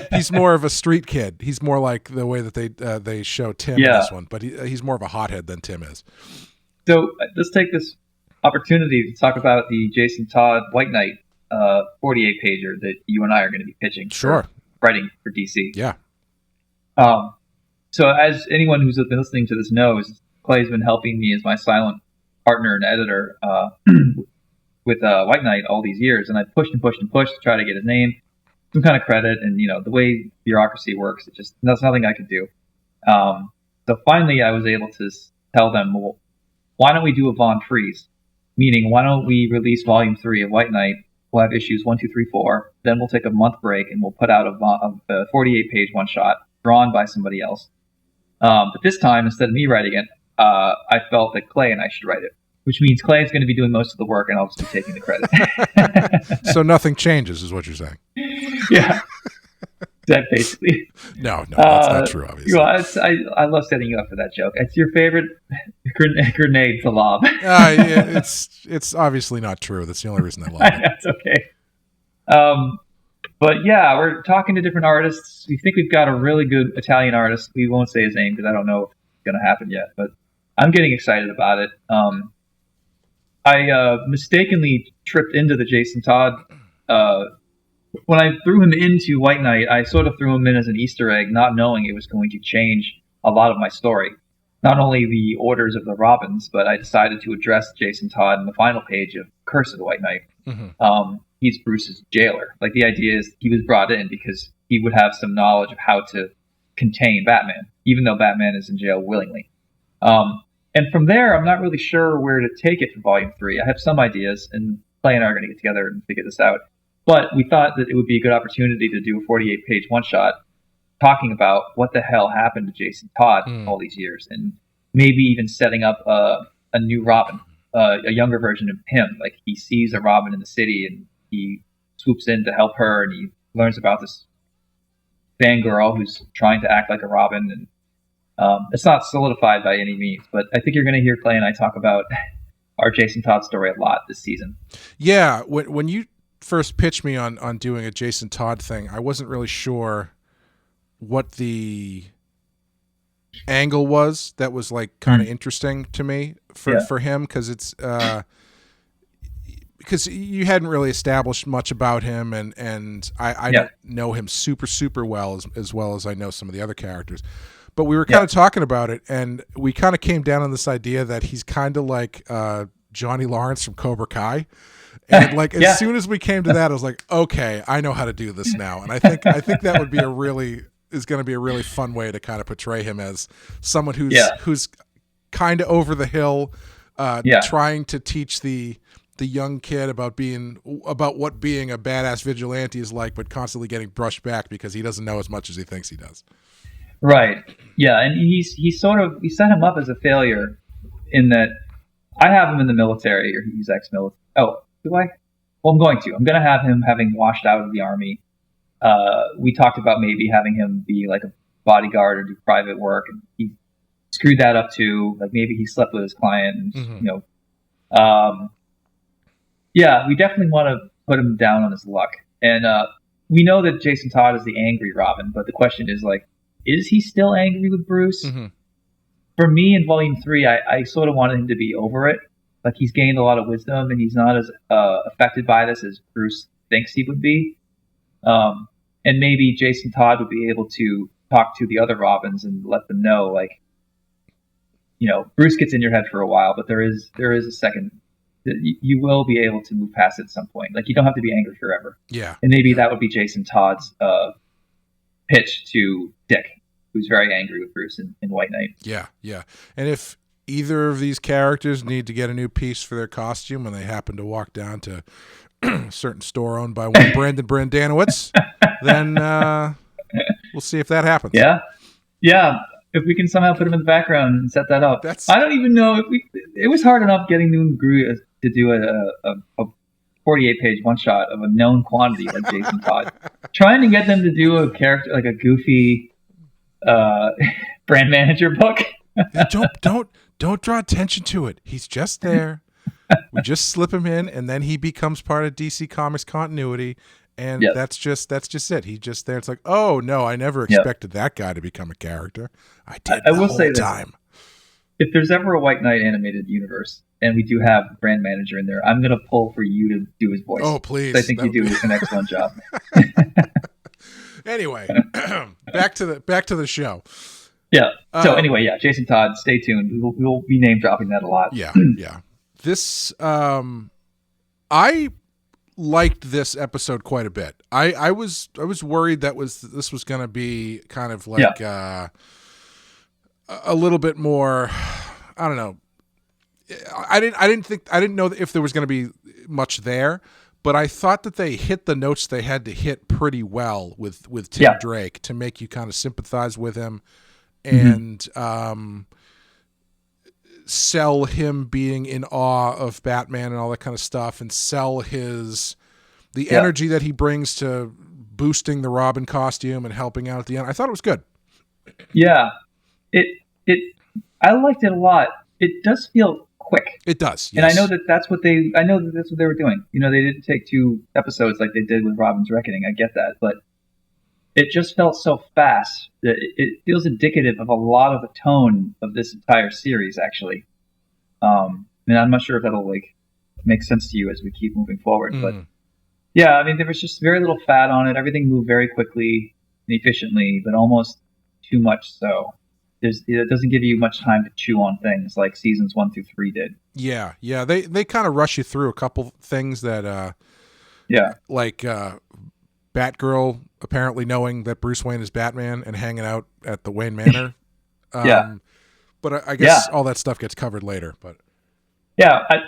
He's more of a street kid. He's more like the way that they show Tim in this one, but he's more of a hothead than Tim is. So let's take this opportunity to talk about the Jason Todd White Knight 48-pager that you and I are going to be pitching. Sure. For writing for DC. Yeah. So as anyone who's been listening to this knows, Clay's been helping me as my silent partner and editor with White Knight all these years, and I pushed and pushed and pushed to try to get his name, some kind of credit, and the way bureaucracy works, there's nothing I could do. So finally, I was able to tell them, well, why don't we do a Von Freeze? Meaning, why don't we release Volume 3 of White Knight? We'll have issues 1, 2, 3, 4. Then we'll take a month break and we'll put out a 48-page one-shot drawn by somebody else. But this time, instead of me writing it, I felt that Clay and I should write it, which means Clay is going to be doing most of the work and I'll just be taking the credit. So nothing changes, is what you're saying. Yeah. That basically. No, that's not true, obviously. I love setting you up for that joke. It's your favorite grenade to lob. It's obviously not true. That's the only reason I love it. That's okay. But yeah, we're talking to different artists. We think we've got a really good Italian artist. We won't say his name because I don't know if it's going to happen yet, but I'm getting excited about it. I mistakenly tripped into the Jason Todd. When I threw him into White Knight, I sort of threw him in as an Easter egg, not knowing it was going to change a lot of my story. Not only the orders of the Robins, but I decided to address Jason Todd in the final page of Curse of the White Knight. Mm-hmm. He's Bruce's jailer. Like, the idea is he was brought in because he would have some knowledge of how to contain Batman, even though Batman is in jail willingly. And from there, I'm not really sure where to take it for Volume 3. I have some ideas, and Clay and I are going to get together and figure this out. But we thought that it would be a good opportunity to do a 48-page one-shot talking about what the hell happened to Jason Todd all these years, and maybe even setting up a new Robin, a younger version of him. Like, he sees a Robin in the city, and he swoops in to help her, and he learns about this fangirl who's trying to act like a Robin, and It's not solidified by any means, but I think you're going to hear Clay and I talk about our Jason Todd story a lot this season. Yeah, when you first pitched me on doing a Jason Todd thing, I wasn't really sure what the angle was that was like kind of interesting to me for him, because it's because you hadn't really established much about him, and I don't know him super well as I know some of the other characters. But we were kind of talking about it, and we kind of came down on this idea that he's kind of like Johnny Lawrence from Cobra Kai. And like as soon as we came to that, I was like, okay, I know how to do this now. And I think that would be going to be a really fun way to kind of portray him as someone who's kind of over the hill, trying to teach the young kid about what being a badass vigilante is like, but constantly getting brushed back because he doesn't know as much as he thinks he does. Right. Yeah, and we set him up as a failure in that I have him in the military, or he's ex-military. Oh, do I? Well, I'm going to have him having washed out of the army. We talked about maybe having him be like a bodyguard or do private work, and he screwed that up too. Like maybe he slept with his client, and we definitely want to put him down on his luck. And we know that Jason Todd is the angry Robin, but the question is like, is he still angry with Bruce? Mm-hmm. For me, in Volume 3, I sort of wanted him to be over it. Like, he's gained a lot of wisdom, and he's not as affected by this as Bruce thinks he would be. And maybe Jason Todd would be able to talk to the other Robins and let them know, like, Bruce gets in your head for a while, but there is a second. You will be able to move past it at some point. Like, you don't have to be angry forever. Yeah. And maybe that would be Jason Todd's pitch to Dick, who's very angry with Bruce in White Knight. Yeah. And if either of these characters need to get a new piece for their costume when they happen to walk down to a certain store owned by one Brandon Brandanowitz, then we'll see if that happens. Yeah. If we can somehow put him in the background and set that up. I don't even know. It was hard enough getting Newton Grew to do a 48-page one-shot of a known quantity like Jason Todd. Trying to get them to do a character like a goofy brand manager book. Don't draw attention to it. He's just there. We just slip him in, and then he becomes part of DC Comics continuity, and that's just it. He's just there. It's like, oh no, I never expected that guy to become a character. I did the whole time. If there's ever a White Knight animated universe, and we do have a brand manager in there, I'm going to pull for you to do his voice. Oh, please. I think you do an excellent job. Anyway, back to the show. Yeah. So anyway, Jason Todd, stay tuned. We'll be name dropping that a lot. Yeah. This, I liked this episode quite a bit. I was worried this was going to be kind of like a little bit more. I don't know. I didn't know if there was going to be much there, but I thought that they hit the notes they had to hit pretty well with Tim Drake to make you kind of sympathize with him and sell him being in awe of Batman and all that kind of stuff, and sell the energy that he brings to boosting the Robin costume and helping out at the end. I thought it was good. Yeah, I liked it a lot. It does feel quick. It does, yes. And I know that's what they were doing. They didn't take 2 episodes like they did with Robin's Reckoning. I get that, but it just felt so fast that it feels indicative of a lot of the tone of this entire series, actually. And I'm not sure if that'll make sense to you as we keep moving forward, but yeah, I mean, there was just very little fat on it. Everything moved very quickly and efficiently, but almost too much so. It doesn't give you much time to chew on things like seasons 1 through 3 did. Yeah. They kind of rush you through a couple things that, like Batgirl apparently knowing that Bruce Wayne is Batman and hanging out at the Wayne Manor. But I guess all that stuff gets covered later. But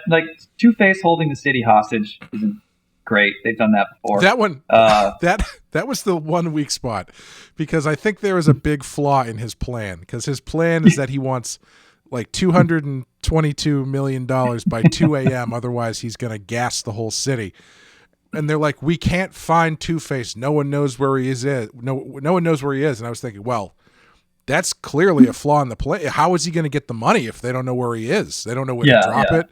like Two-Face holding the city hostage isn't great. They've done that before. That one, that was the 1 weak spot, because I think there is a big flaw in his plan. Because his plan is that he wants like $222 million by 2 a.m. Otherwise, he's going to gas the whole city. And they're like, we can't find Two-Face. No one knows where he is. No one knows where he is. And I was thinking, well, that's clearly a flaw in the play. How is he going to get the money if they don't know where he is? They don't know where to drop it.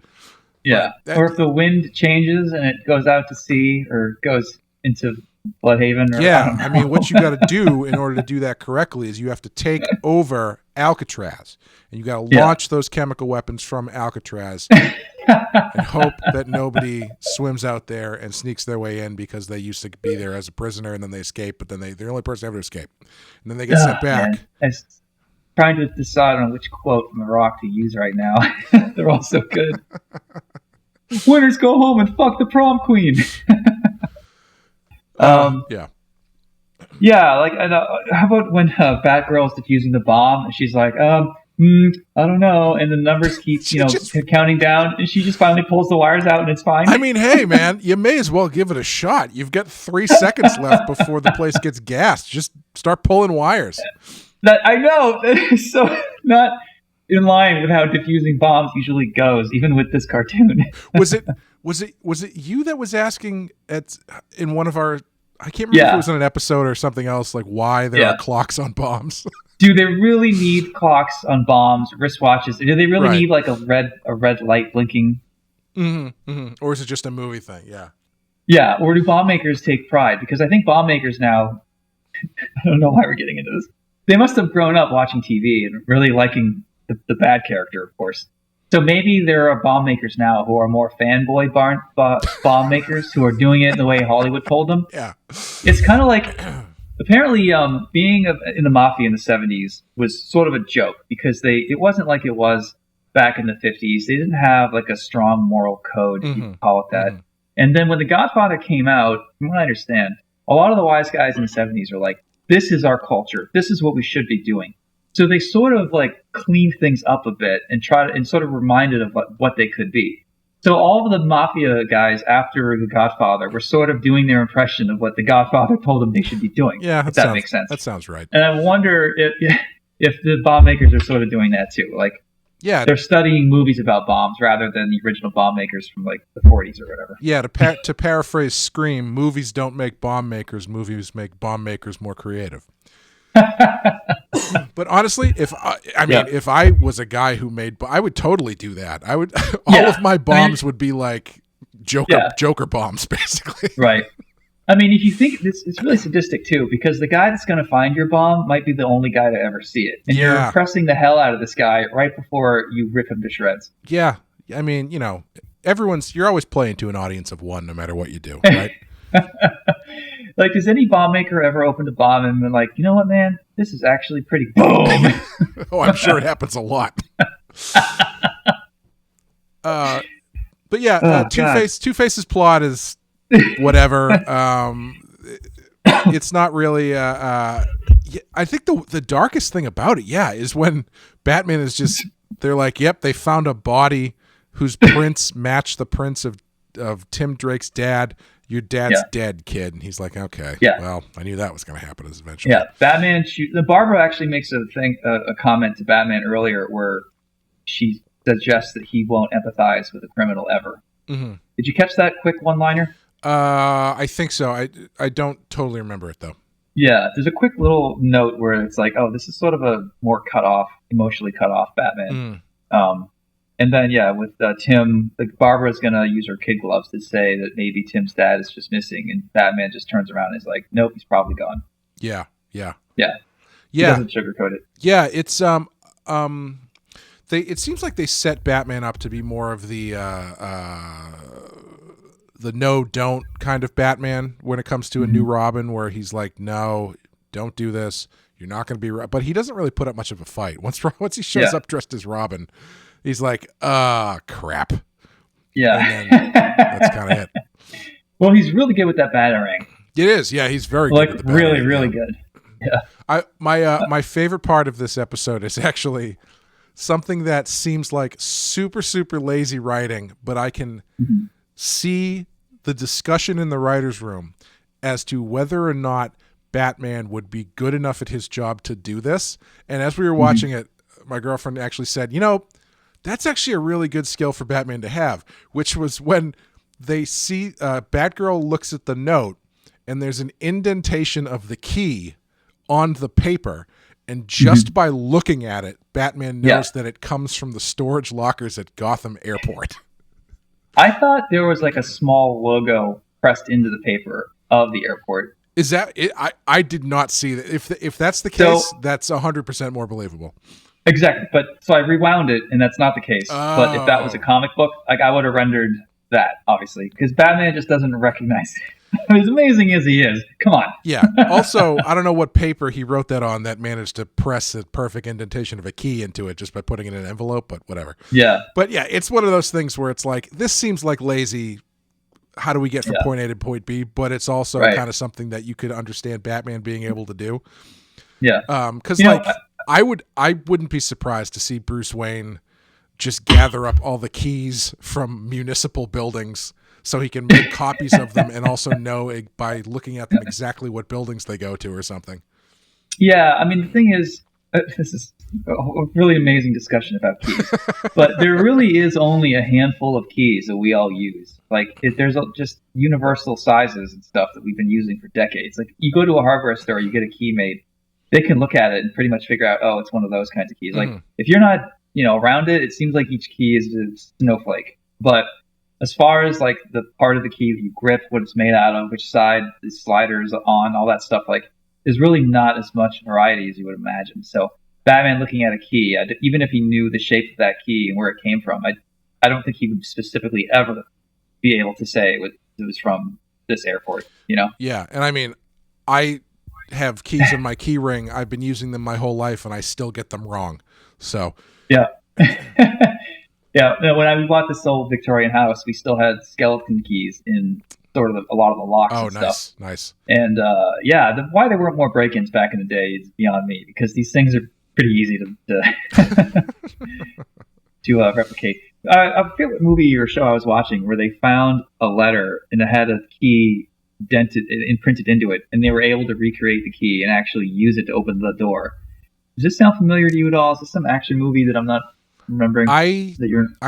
Yeah. Or if the wind changes and it goes out to sea or goes into Bloodhaven. Or, I mean, what you got to do in order to do that correctly is you have to take over Alcatraz, and you got to launch those chemical weapons from Alcatraz and hope that nobody swims out there and sneaks their way in because they used to be there as a prisoner and then they escape, but then they're the only person ever to escape. And then they get sent back. I'm trying to decide on which quote from The Rock to use right now. They're all so good. Winners go home and fuck the prom queen. Yeah, like how about when Batgirl's defusing the bomb and she's like, I don't know, and the numbers keep counting down, and she just finally pulls the wires out and it's fine. I mean, hey man, you may as well give it a shot. You've got 3 seconds left before the place gets gassed. Just start pulling wires. I know that is so not in line with how defusing bombs usually goes, even with this cartoon. Was it you that was asking in one of our? I can't remember if it was in an episode or something else, like why there are clocks on bombs. Do they really need clocks on bombs, wristwatches? Do they really need like a red light blinking? Mm-hmm, mm-hmm. Or is it just a movie thing? Yeah. Yeah. Or do bomb makers take pride? Because I think bomb makers now, I don't know why we're getting into this. They must have grown up watching TV and really liking the bad character, of course. So maybe there are bomb makers now who are more fanboy bomb makers who are doing it the way Hollywood told them. Yeah. It's kind of like, apparently being in the mafia in the 70s was sort of a joke because it wasn't like it was back in the 50s. They didn't have like a strong moral code, you could call it that. Mm-hmm. And then when The Godfather came out, from what I understand, a lot of the wise guys in the 70s are like, this is our culture. This is what we should be doing. So they sort of like cleaned things up a bit and sort of reminded of what they could be. So all of the mafia guys after The Godfather were sort of doing their impression of what The Godfather told them they should be doing. Yeah, if that makes sense. That sounds right. And I wonder if the bomb makers are sort of doing that too. Like, they're studying movies about bombs rather than the original bomb makers from like the 40s or whatever. Yeah, to paraphrase Scream, movies don't make bomb makers. Movies make bomb makers more creative. But honestly, if I was a guy who made, I would totally do that. I would all of my bombs would be like Joker bombs, basically. Right. I mean, if you think it's really sadistic too, because the guy that's going to find your bomb might be the only guy to ever see it, and you're impressing the hell out of this guy right before you rip him to shreds. Yeah, I mean, you're always playing to an audience of one, no matter what you do, right? Like, has any bomb maker ever opened a bomb and been like, you know what, man, this is actually pretty boom? Oh, I'm sure it happens a lot. But yeah, Two-Face's plot is whatever. It's not really. I think the darkest thing about it, is when Batman is just. They're like, yep, they found a body whose prints match the prints of Tim Drake's dad. Your dad's dead, kid. And he's like, okay, well, I knew that was going to happen eventually. Yeah, Batman. Barbara actually makes a comment to Batman earlier where she suggests that he won't empathize with a criminal ever. Mm-hmm. Did you catch that quick one-liner? I think so. I don't totally remember it though. Yeah, there's a quick little note where it's like, oh, this is sort of a more emotionally cut off Batman. And then, with Tim, Barbara's going to use her kid gloves to say that maybe Tim's dad is just missing, and Batman just turns around and is like, nope, he's probably gone. Yeah. He doesn't sugarcoat it. Yeah, it's it seems like they set Batman up to be more of the no-don't kind of Batman when it comes to a new Robin, where he's like, no, don't do this. You're not going to be right. But he doesn't really put up much of a fight. Once he shows up dressed as Robin, he's like, crap. Yeah. And then that's kind of it. Well, he's really good with that batarang. It is. Yeah, he's very good with the batarang. Really, really good. Yeah. My favorite part of this episode is actually something that seems like super, super lazy writing, but I can see the discussion in the writer's room as to whether or not Batman would be good enough at his job to do this. And as we were watching it, my girlfriend actually said, that's actually a really good skill for Batman to have, which was when they see Batgirl looks at the note and there's an indentation of the key on the paper. and just by looking at it, Batman knows that it comes from the storage lockers at Gotham Airport. I thought there was like a small logo pressed into the paper of the airport. Is that it? I did not see that. If that's the case, that's 100% more believable. Exactly. But so I rewound it, and that's not the case. Oh. But if that was a comic book, like I would have rendered that, obviously, because Batman just doesn't recognize it. As amazing as he is, come on. Yeah. Also, I don't know what paper he wrote that on that managed to press a perfect indentation of a key into it just by putting it in an envelope, but whatever. Yeah. But yeah, it's one of those things where it's like, this seems like lazy. How do we get from point A to point B? But it's also kind of something that you could understand Batman being able to do. Yeah. Because I wouldn't be surprised to see Bruce Wayne just gather up all the keys from municipal buildings so he can make copies of them and also know by looking at them exactly what buildings they go to or something. Yeah, I mean, the thing is, this is a really amazing discussion about keys, but there really is only a handful of keys that we all use. Like, there's just universal sizes and stuff that we've been using for decades. Like, you go to a hardware store, you get a key made, they can look at it and pretty much figure out, oh, it's one of those kinds of keys. Like, if you're not, around it, it seems like each key is a snowflake. But as far as like the part of the key that you grip, what it's made out of, which side the slider is on, all that stuff, like, there's really not as much variety as you would imagine. So Batman looking at a key, even if he knew the shape of that key and where it came from, I don't think he would specifically ever be able to say it was from this airport, Yeah, and I mean, I have keys in my key ring. I've been using them my whole life, and I still get them wrong. So yeah. Yeah, when I bought this old Victorian house, we still had skeleton keys in sort of a lot of the locks and stuff. Oh, nice. And why there weren't more break-ins back in the day is beyond me, because these things are pretty easy to to replicate. I forget what movie or show I was watching where they found a letter and it had a key dented and printed into it, and they were able to recreate the key and actually use it to open the door. Does this sound familiar to you at all? Is this some action movie that I'm not remembering? I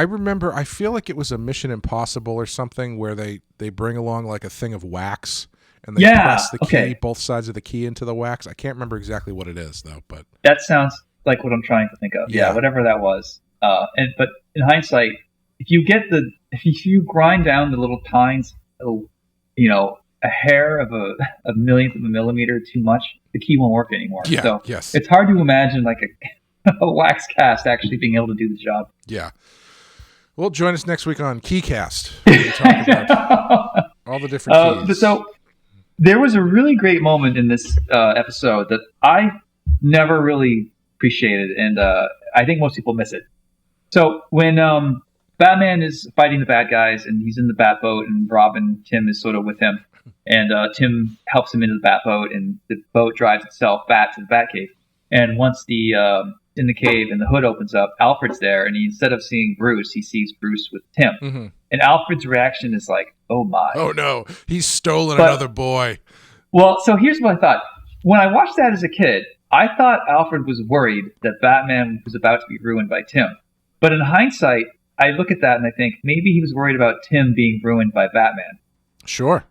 remember. I feel like it was a Mission Impossible or something where they bring along like a thing of wax and they press the key, both sides of the key into the wax. I can't remember exactly what it is though, but that sounds like what I'm trying to think of. Yeah, whatever that was. But in hindsight, if you grind down the little tines, a hair of a millionth of a millimeter too much, the key won't work anymore. Yeah, so yes. It's hard to imagine like a wax cast actually being able to do the job. Yeah. Well, join us next week on KeyCast. We talk about all the different keys. So there was a really great moment in this episode that I never really appreciated, and I think most people miss it. So when Batman is fighting the bad guys, and he's in the Batboat, and Tim is sort of with him, and Tim helps him into the Batboat, and the boat drives itself back to the Batcave. And once in the cave and the hood opens up, Alfred's there, and instead of seeing Bruce, he sees Bruce with Tim. Mm-hmm. And Alfred's reaction is like, oh my. Oh no, he's stolen another boy. Well, so here's what I thought. When I watched that as a kid, I thought Alfred was worried that Batman was about to be ruined by Tim. But in hindsight, I look at that and I think maybe he was worried about Tim being ruined by Batman. Sure.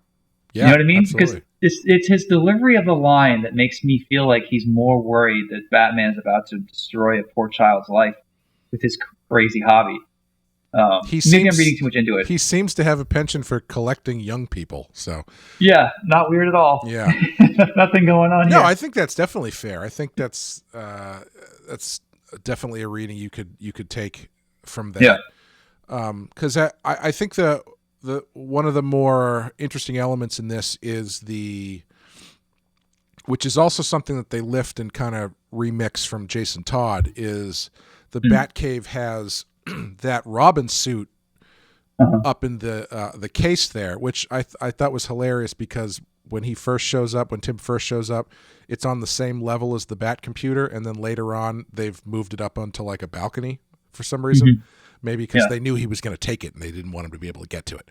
Yeah, you know what I mean? Absolutely. Because it's his delivery of the line that makes me feel like he's more worried that Batman is about to destroy a poor child's life with his crazy hobby. Maybe I'm reading too much into it. He seems to have a penchant for collecting young people. So yeah, not weird at all. Yeah, nothing going on here. No, I think that's definitely fair. I think that's definitely a reading you could take from that. Yeah, because I think the one of the more interesting elements in this is which is also something that they lift and kind of remix from Jason Todd, is the Batcave has that Robin suit up in the case there, which I thought was hilarious because when Tim first shows up, it's on the same level as the Bat computer, and then later on they've moved it up onto like a balcony for some reason. Maybe because they knew he was going to take it and they didn't want him to be able to get to it.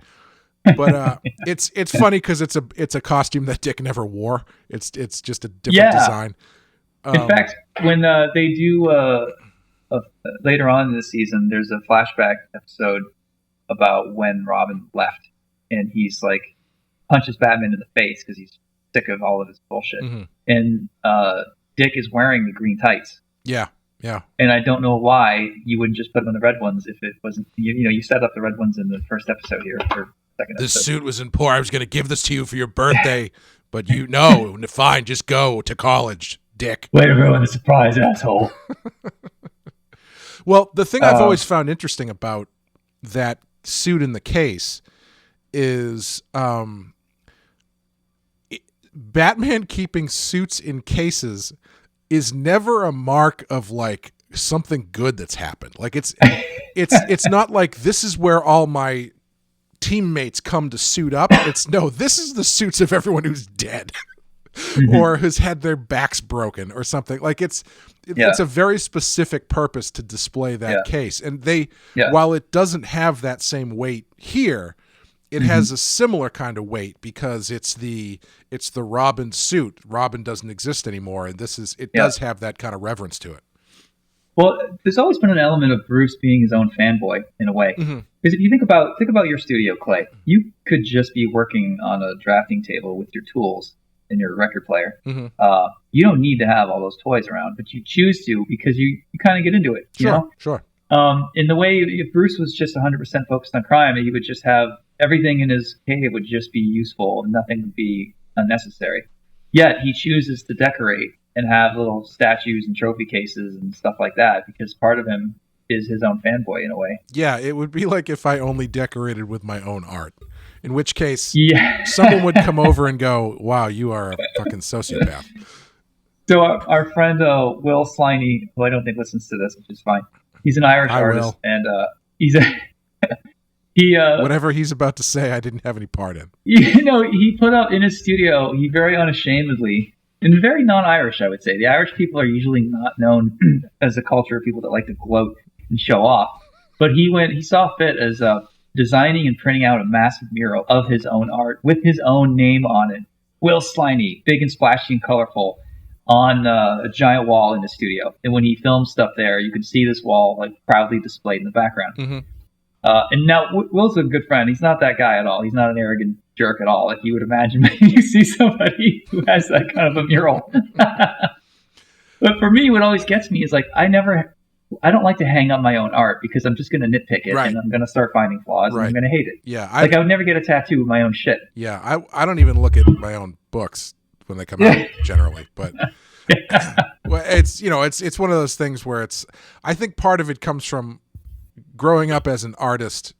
But it's funny because it's a costume that Dick never wore. It's just a different design. In fact, when they do later on in the season, there's a flashback episode about when Robin left, and he's like punches Batman in the face because he's sick of all of his bullshit. And Dick is wearing the green tights. Yeah. Yeah. And I don't know why you wouldn't just put him in the red ones if it wasn't, you set up the red ones in the first episode here, or second episode. This suit was in poor. I was going to give this to you for your birthday, but fine, just go to college, Dick. Way to ruin the surprise, asshole. Well, the thing I've always found interesting about that suit in the case is Batman keeping suits in cases is never a mark of like something good that's happened. Like it's not like this is where all my teammates come to suit up. This is the suits of everyone who's dead or who's had their backs broken or something. Like it's a very specific purpose to display that case. And while it doesn't have that same weight here, it has a similar kind of weight because it's the Robin suit. Robin doesn't exist anymore, and does have that kind of reverence to it. Well, there's always been an element of Bruce being his own fanboy in a way. Because if you think about your studio, Clay, you could just be working on a drafting table with your tools and your record player. You don't need to have all those toys around, but you choose to because you kind of get into it. Sure. In the way, if Bruce was just 100% focused on crime, he would just have everything in his cave would just be useful and nothing would be unnecessary. Yet he chooses to decorate and have little statues and trophy cases and stuff like that because part of him is his own fanboy in a way. Yeah, it would be like if I only decorated with my own art. In which case, someone would come over and go, "Wow, you are a fucking sociopath." So our friend Will Sliney, who I don't think listens to this, which is fine. He's an Irish artist, and he's whatever he's about to say, I didn't have any part in. He put up in his studio. He very unashamedly, and very non-Irish, I would say. The Irish people are usually not known as a culture of people that like to gloat and show off. But he saw fit as designing and printing out a massive mural of his own art with his own name on it. Will Sliney, big and splashy and colorful, on a giant wall in the studio. And when he filmed stuff there, you could see this wall like proudly displayed in the background. And now Will's a good friend. He's not that guy at all. He's not an arrogant jerk at all. Like you would imagine when you see somebody who has that kind of a mural. But for me, what always gets me is like, I don't like to hang up my own art because I'm just going to nitpick it and I'm going to start finding flaws and I'm going to hate it. Yeah. I would never get a tattoo of my own shit. Yeah. I don't even look at my own books when they come out generally, but well, it's one of those things where I think part of it comes from growing up as an artist.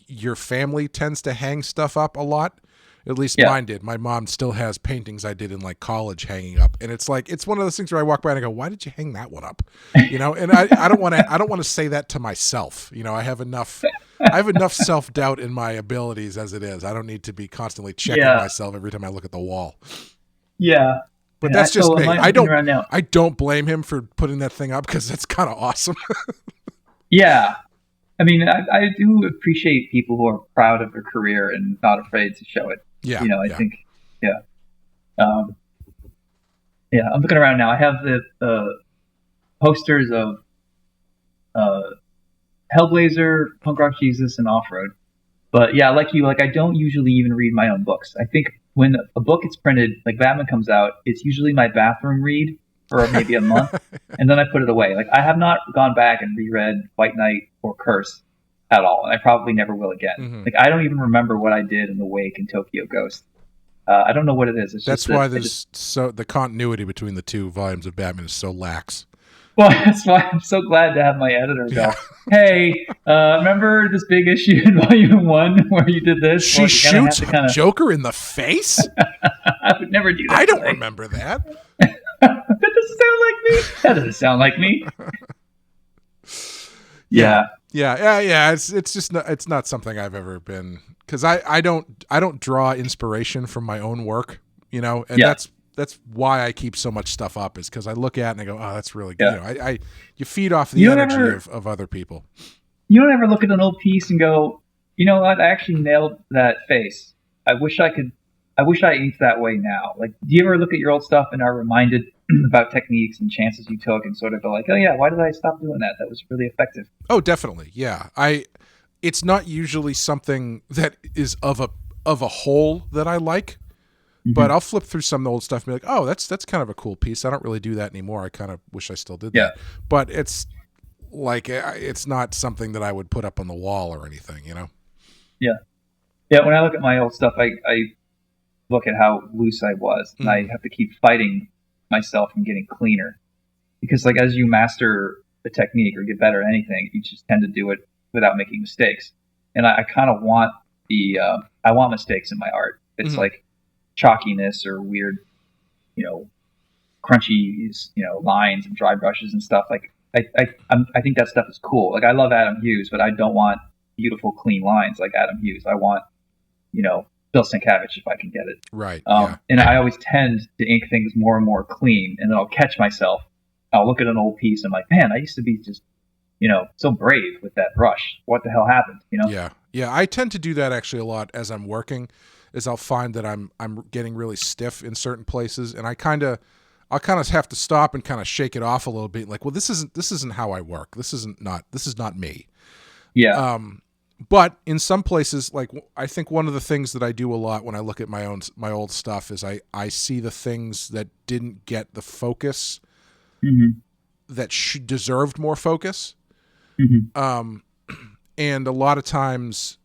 Your family tends to hang stuff up a lot. At least mine did. My mom still has paintings I did in like college hanging up, and it's like it's one of those things where I walk by and I go, "Why did you hang that one up?" And I don't want to say that to myself. I have enough self-doubt in my abilities as it is. I don't need to be constantly checking myself every time I look at the wall. Yeah. But that's just me. I don't blame him for putting that thing up because that's kind of awesome. Yeah. I mean, I do appreciate people who are proud of their career and not afraid to show it. Yeah. I think, I'm looking around now. I have the posters of Hellblazer, Punk Rock Jesus, and Off-Road. But yeah, like you, I don't usually even read my own books. I think when a book gets printed, like Batman comes out, it's usually my bathroom read for maybe a month, and then I put it away. Like I have not gone back and reread White Knight or Curse at all, and I probably never will again. Like I don't even remember what I did in The Wake and Tokyo Ghost. I don't know what it is. That's why the continuity between the two volumes of Batman is so lax. Well, that's why I'm so glad to have my editor go, "Hey, remember this big issue in Volume 1 where you did this? She shoots Joker in the face? I would never do that. I don't remember that. That doesn't sound like me. That doesn't sound like me." Yeah. It's just it's not something I've ever been, because I don't draw inspiration from my own work, and that's why I keep so much stuff up, is because I look at it and I go, "Oh, that's really good." You feed off the energy of other people. You don't ever look at an old piece and go, "You know what? I actually nailed that face. I wish I inked that way now." Like, do you ever look at your old stuff and are reminded about techniques and chances you took and sort of go like, "Oh yeah, why did I stop doing that? That was really effective." Oh, definitely. Yeah. It's not usually something that is of a whole that I like. But I'll flip through some old stuff and be like, oh, that's kind of a cool piece. I don't really do that anymore. I kind of wish I still did that. But it's like, it's not something that I would put up on the wall or anything, you know? Yeah. Yeah, when I look at my old stuff, I look at how loose I was, and I have to keep fighting myself from getting cleaner. Because like as you master the technique or get better at anything, you just tend to do it without making mistakes. And I kind of want I want mistakes in my art. It's like chalkiness or weird, crunchy, lines and dry brushes and stuff. Like I think that stuff is cool. Like I love Adam Hughes, but I don't want beautiful, clean lines like Adam Hughes. I want, Bill Sienkiewicz if I can get it. Right. And I always tend to ink things more and more clean, and then I'll catch myself. I'll look at an old piece and I'm like, man, I used to be just, so brave with that brush. What the hell happened? Yeah. Yeah. I tend to do that actually a lot as I'm working, is I'll find that I'm getting really stiff in certain places, and I'll kind of have to stop and kind of shake it off a little bit. Like, well, this isn't how I work. This is not me. Yeah. But in some places, like I think one of the things that I do a lot when I look at my old stuff is I see the things that didn't get the focus that deserved more focus. And a lot of times,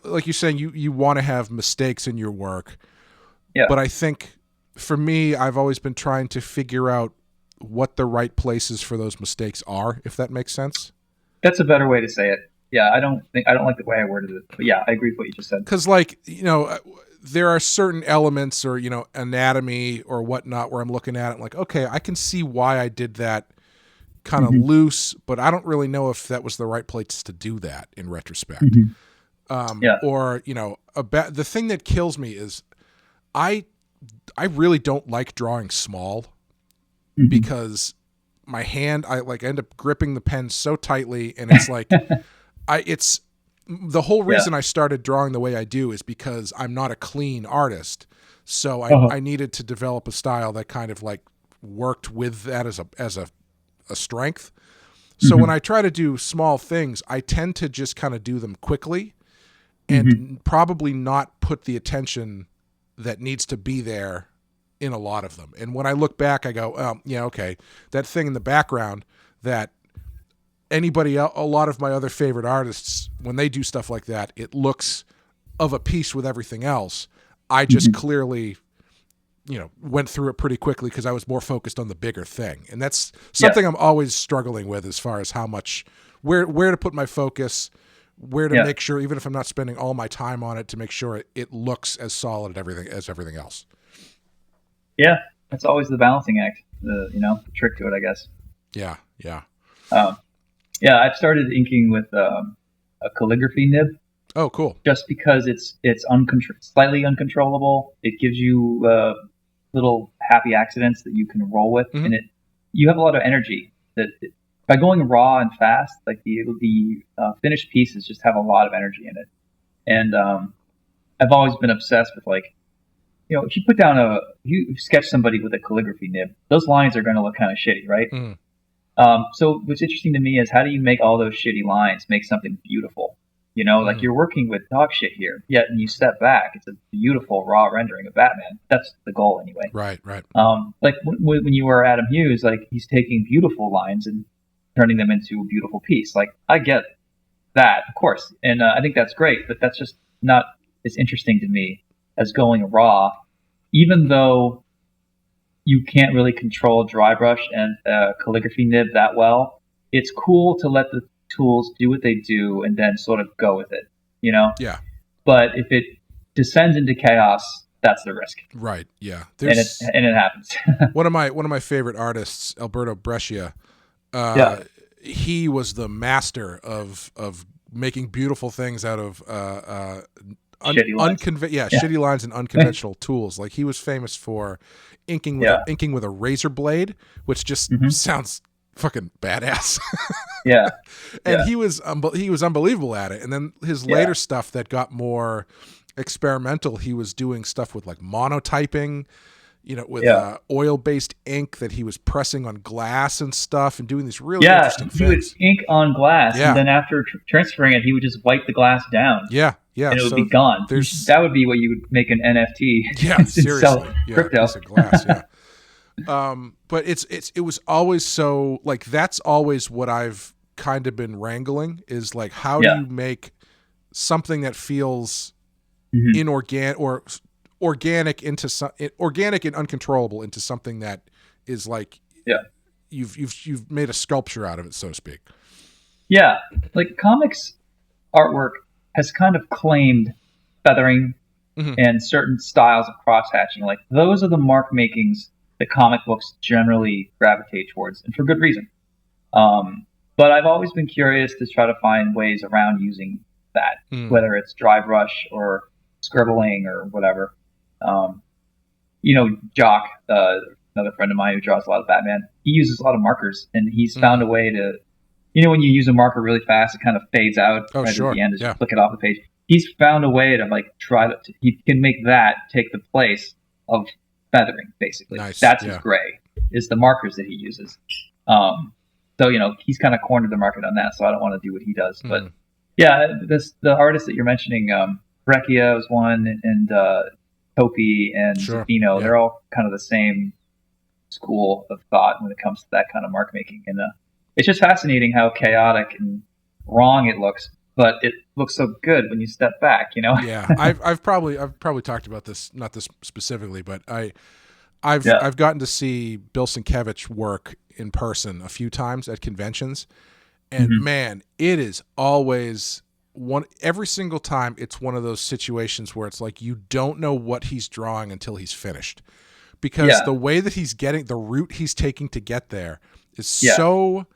like you're saying, you want to have mistakes in your work. Yeah. But I think for me, I've always been trying to figure out what the right places for those mistakes are, if that makes sense. That's a better way to say it. Yeah, I don't like the way I worded it, but yeah, I agree with what you just said. Because, there are certain elements or anatomy or whatnot where I'm looking at it like, okay, I can see why I did that kind of loose, but I don't really know if that was the right place to do that in retrospect. Or the thing that kills me is I really don't like drawing small because my hand, I end up gripping the pen so tightly, and it's like. It's the whole reason I started drawing the way I do is because I'm not a clean artist. So I needed to develop a style that kind of like worked with that as a strength. So when I try to do small things, I tend to just kind of do them quickly and probably not put the attention that needs to be there in a lot of them. And when I look back, I go, okay, that thing in the background that anybody else, a lot of my other favorite artists, when they do stuff like that, it looks of a piece with everything else. I just clearly, went through it pretty quickly because I was more focused on the bigger thing. And that's something I'm always struggling with as far as how much, where to put my focus, where to make sure, even if I'm not spending all my time on it, to make sure it looks as solid as everything else. Yeah. That's always the balancing act, the trick to it, I guess. Yeah. Yeah. Yeah, I've started inking with a calligraphy nib. Oh, cool! Just because it's slightly uncontrollable, it gives you little happy accidents that you can roll with, and you have a lot of energy. By going raw and fast, like the finished pieces just have a lot of energy in it. And I've always been obsessed with if you sketch somebody with a calligraphy nib, those lines are going to look kind of shitty, right? So what's interesting to me is how do you make all those shitty lines make something beautiful? Like you're working with dog shit here, yet when you step back, it's a beautiful raw rendering of Batman. That's the goal anyway. Right. Like when you were Adam Hughes, like he's taking beautiful lines and turning them into a beautiful piece. Like I get that, of course. And I think that's great, but that's just not as interesting to me as going raw, even though you can't really control dry brush and calligraphy nib that well. It's cool to let the tools do what they do and then sort of go with it, Yeah. But if it descends into chaos, that's the risk. Right. Yeah. And it happens. one of my favorite artists, Alberto Brescia, he was the master of making beautiful things out of shitty lines and unconventional tools. Like he was famous for inking with a razor blade, which just sounds fucking badass. And he was unbelievable at it. And then his later stuff that got more experimental, he was doing stuff with like monotyping, with oil-based ink that he was pressing on glass and stuff and doing these really interesting things. He would ink on glass, and then after transferring it, he would just wipe the glass down. Yeah. And it would be gone. That would be what you would make an NFT. Yeah, seriously. Crypto. Piece of glass, but it was always so, like, that's always what I've kind of been wrangling, is like, how do you make something that feels inorganic or organic into organic and uncontrollable into something that is like you've made a sculpture out of it, so to speak. Yeah, like comics artwork has kind of claimed feathering and certain styles of cross hatching. Like those are the mark makings that comic books generally gravitate towards, and for good reason. But I've always been curious to try to find ways around using that, whether it's dry brush or scribbling or whatever. Jock, another friend of mine who draws a lot of Batman, he uses a lot of markers, and he's found a way to, when you use a marker really fast, it kind of fades out at the end as you flick it off the page. He's found a way to he can make that take the place of feathering, basically. Nice. That's his gray, is the markers that he uses. So, he's kind of cornered the market on that, so I don't want to do what he does. But yeah, the artists that you're mentioning, Breccia was one, and Topi and Zafino, they're all kind of the same school of thought when it comes to that kind of mark making. And it's just fascinating how chaotic and wrong it looks, but it looks so good when you step back, Yeah, I've probably talked about this, not this specifically, but I've gotten to see Bill Sienkiewicz work in person a few times at conventions, and man, it is always every single time it's one of those situations where it's like you don't know what he's drawing until he's finished, because the way that he's getting, the route he's taking to get there is so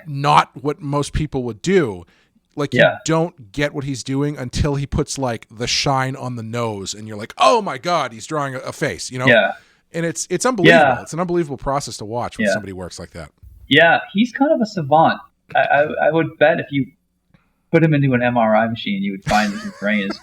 not what most people would do. Like you don't get what he's doing until he puts like the shine on the nose, and you're like, oh my God, he's drawing a face, and it's unbelievable. It's an unbelievable process to watch when somebody works like that. Yeah, he's kind of a savant. I would bet if you put him into an MRI machine, you would find that his brain is,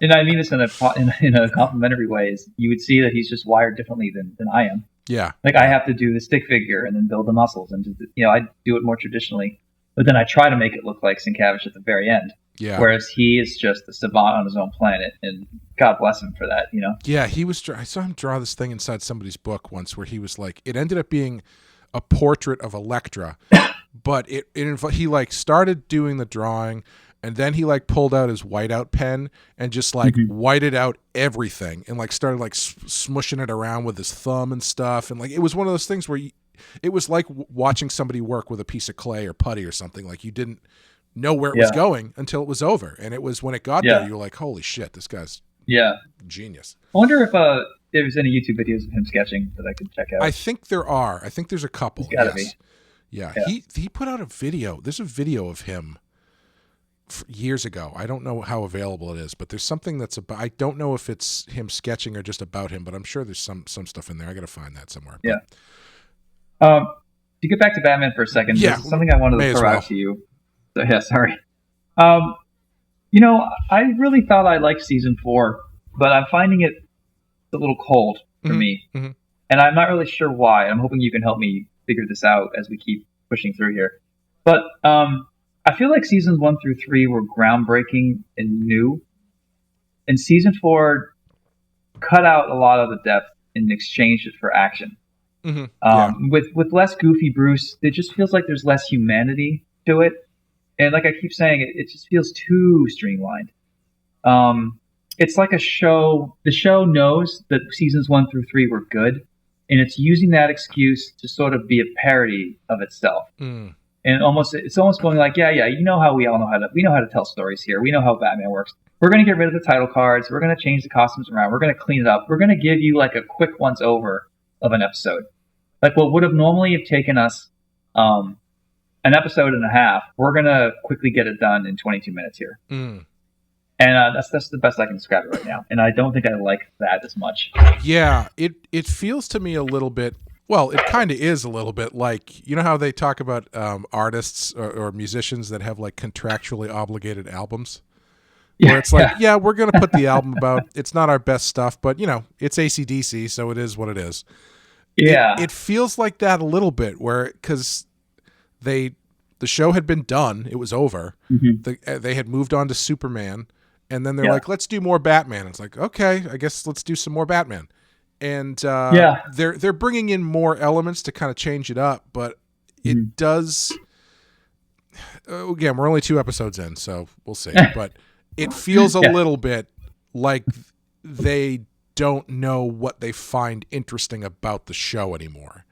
and I mean this in a complimentary way, is you would see that he's just wired differently than I am. Yeah. Like I have to do the stick figure and then build the muscles, and I do it more traditionally, but then I try to make it look like Sienkiewicz at the very end. Yeah. Whereas he is just a savant on his own planet, and God bless him for that, Yeah, I saw him draw this thing inside somebody's book once where he was like, it ended up being a portrait of Elektra, but he like started doing the drawing, and then he like pulled out his whiteout pen and just like whited out everything, and like started like smushing it around with his thumb and stuff, and like it was one of those things where it was like watching somebody work with a piece of clay or putty or something. Like you didn't know where it was going until it was over, and it was when it got there, you were like, holy shit, this guy's genius. I wonder if there's any YouTube videos of him sketching that I could check out. I think there are. I think there's a couple. There's gotta be. Yeah. He put out a video. There's a video of him years ago. I don't know how available it is, but there's something that's about, I don't know if it's him sketching or just about him, but I'm sure there's some stuff in there. I got to find that somewhere. Yeah. To get back to Batman for a second, there's something I wanted to throw out to you. So, sorry. I really thought I liked season 4, but I'm finding it a little cold for me. And I'm not really sure why. I'm hoping you can help me figure this out as we keep pushing through here. But I feel like seasons 1 through 3 were groundbreaking and new. And season 4 cut out a lot of the depth and exchanged it for action. With less goofy Bruce, it just feels like there's less humanity to it. And like I keep saying, it just feels too streamlined. It's like a show. The show knows that seasons 1 through 3 were good, and it's using that excuse to sort of be a parody of itself. And it's almost going like, how we know how to tell stories here. We know how Batman works. We're going to get rid of the title cards. We're going to change the costumes around. We're going to clean it up. We're going to give you like a quick once over of an episode. Like what would have normally have taken us an episode and a half, we're going to quickly get it done in 22 minutes here. And that's the best I can describe it right now. And I don't think I like that as much. Yeah, it feels to me a little bit, well, it kind of is a little bit like, you know how they talk about artists or musicians that have like contractually obligated albums? where it's like, yeah, we're going to put the album about, it's not our best stuff, but, it's AC/DC, so it is what it is. Yeah. It feels like that a little bit, where, because the show had been done, it was over. Mm-hmm. They had moved on to Superman, and then they're like, let's do more Batman. It's like, okay, I guess let's do some more Batman. And they're bringing in more elements to kind of change it up, but it does. Again, we're only 2 episodes in, so we'll see. But it feels a little bit like they don't know what they find interesting about the show anymore.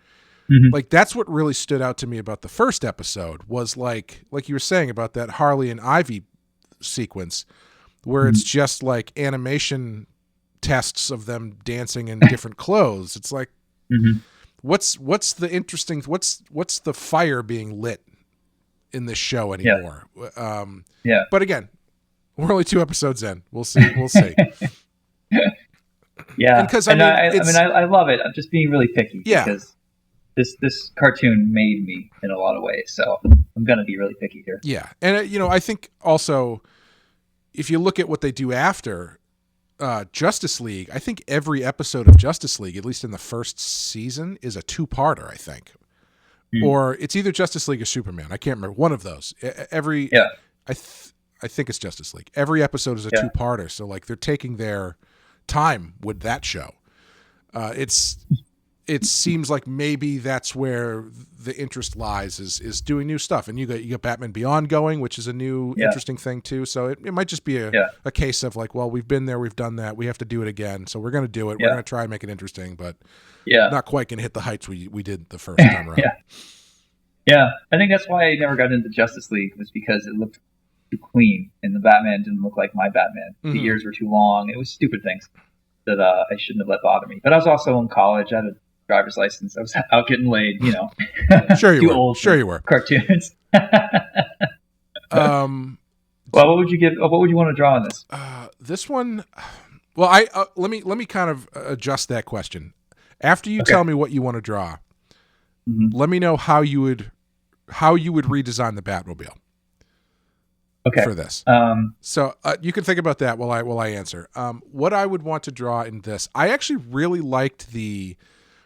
Mm-hmm. Like, that's what really stood out to me about the first episode, was like you were saying about that Harley and Ivy sequence, where it's just like animation tests of them dancing in different clothes. It's like, what's the interesting, what's the fire being lit in this show anymore? But again, we're only 2 episodes in. We'll see. Yeah, because I love it. I'm just being really picky because this cartoon made me in a lot of ways, so I'm gonna be really picky here. Yeah, and I think also, if you look at what they do after Justice League, I think every episode of Justice League, at least in the first season, is a 2-parter, I think. Or it's either Justice League or Superman. I can't remember. One of those. I think it's Justice League. Every episode is a 2-parter, so like they're taking their time with that show. It seems like maybe that's where the interest lies, is doing new stuff. And you got Batman Beyond going, which is a new interesting thing too. So it might just be a case of like, well, we've been there, we've done that, we have to do it again. So we're going to do it. We're going to try and make it interesting, but not quite going to hit the heights we did the first time around. Yeah. I think that's why I never got into Justice League, was because it looked too clean and the Batman didn't look like my Batman. The ears were too long. It was stupid things that I shouldn't have let bother me. But I was also in college. I had a driver's license. I was out getting laid, Sure you were. Old sure you were. Cartoons. Well, what would you want to draw on this? This one, well, I let me kind of adjust that question. After you tell me what you want to draw, let me know how you would redesign the Batmobile. For this. So you can think about that while I answer. What I would want to draw in this, I actually really liked the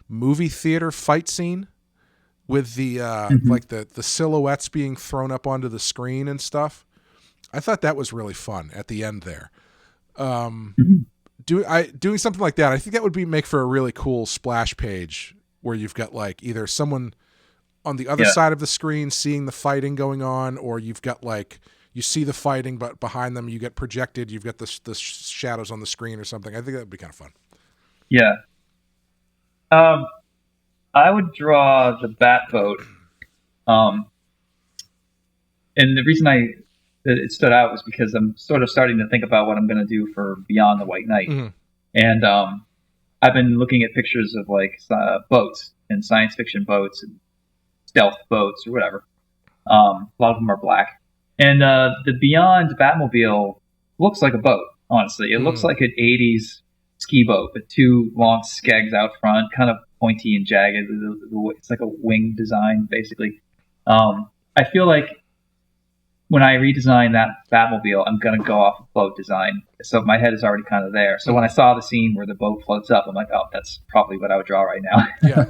movie theater fight scene with the like the silhouettes being thrown up onto the screen and stuff. I thought that was really fun at the end there. Doing something like that, I think that would make for a really cool splash page where you've got like either someone on the other side of the screen seeing the fighting going on, or you've got like, you see the fighting, but behind them you get projected, you've got the shadows on the screen or something. I think that would be kind of fun. Yeah. I would draw the Batboat. And the reason it stood out was because I'm sort of starting to think about what I'm going to do for Beyond the White Knight. And I've been looking at pictures of like boats and science fiction boats and stealth boats or whatever. A lot of them are black. And the Beyond Batmobile looks like a boat, honestly. It looks like an 80s ski boat with 2 long skegs out front, kind of pointy and jagged. It's like a wing design, basically. I feel like when I redesign that Batmobile, I'm going to go off of boat design. So my head is already kind of there. So when I saw the scene where the boat floats up, I'm like, oh, that's probably what I would draw right now. Yeah.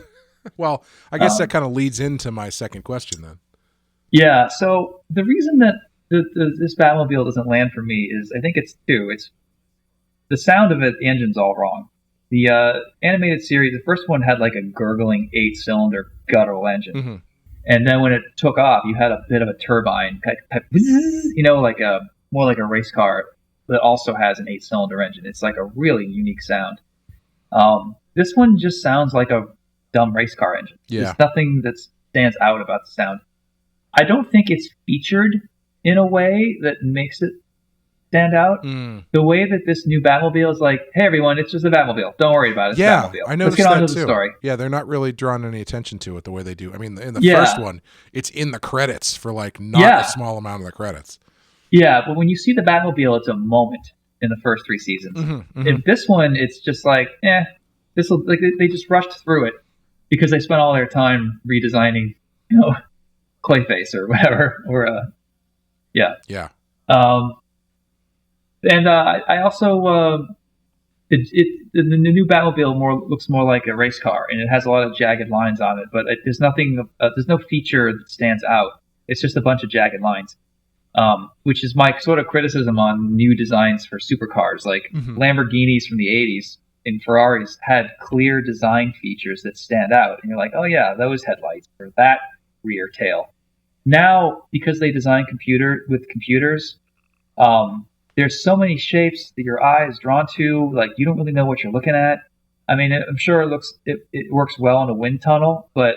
Well, I guess that kind of leads into my second question then. Yeah, so the reason that this Batmobile doesn't land for me is I think it's 2. It's the sound of it, the engine's all wrong. The animated series, the first one had like a gurgling 8-cylinder guttural engine. And then when it took off, you had a bit of a turbine, like more like a race car that also has an 8-cylinder engine. It's like a really unique sound. This one just sounds like a dumb race car engine. There's nothing that stands out about the sound. I don't think it's featured in a way that makes it stand out. The way that this new Batmobile is like, hey everyone, it's just a Batmobile. Don't worry about it. It's a Batmobile. I noticed Let's get on that to too. The story. Yeah, they're not really drawing any attention to it the way they do. I mean, in the first one, it's in the credits for like not a small amount of the credits. Yeah, but when you see the Batmobile, it's a moment in the first 3 seasons. In this one, it's just like, this will like they just rushed through it because they spent all their time redesigning, Clayface or whatever, or yeah. And I also the new Batmobile looks more like a race car, and it has a lot of jagged lines on it. But there's no feature that stands out. It's just a bunch of jagged lines, which is my sort of criticism on new designs for supercars. Like Lamborghinis from the '80s and Ferraris had clear design features that stand out, and you're like, oh yeah, those headlights or that rear tail. Now, because they design computers, there's so many shapes that your eye is drawn to, like you don't really know what you're looking at. I mean, I'm sure it works well in a wind tunnel, but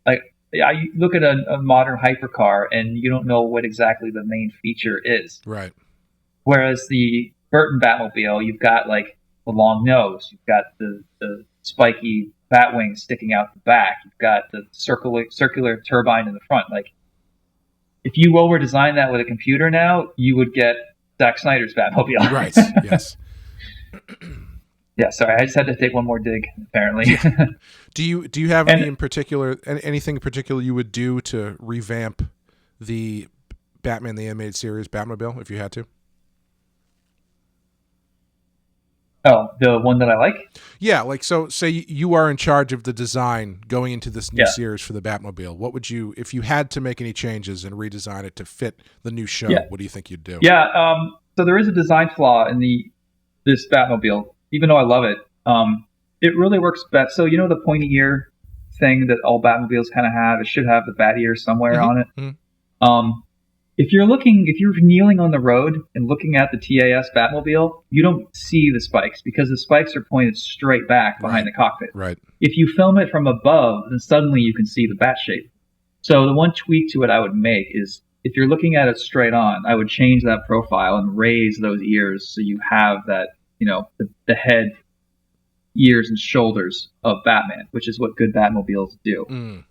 like I look at a modern hypercar and you don't know what exactly the main feature is. Right. Whereas the Burton Batmobile, you've got like the long nose, you've got the spiky bat wings sticking out the back, you've got the circular turbine in the front. Like if you over-design that with a computer now, you would get Zack Snyder's Batmobile. Right. Yes. Yeah. Sorry, I just had to take one more dig. Apparently. Yeah. Do you have anything in particular you would do to revamp the Batman the Animated Series Batmobile if you had to? Oh, the one that I like? Yeah, like so say you are in charge of the design going into this new series for the Batmobile. What would you, if you had to make any changes and redesign it to fit the new show, what do you think you'd do? Yeah, so there is a design flaw in this Batmobile, even though I love it. It really works best. So you know the pointy ear thing that all Batmobiles kind of have? It should have the bat ear somewhere on it. Mm-hmm. If you're kneeling on the road and looking at the TAS Batmobile, you don't see the spikes because the spikes are pointed straight back behind the cockpit. Right. If you film it from above, then suddenly you can see the bat shape. So the one tweak to it I would make is if you're looking at it straight on, I would change that profile and raise those ears so you have that, the head, ears, and shoulders of Batman, which is what good Batmobiles do. Mm.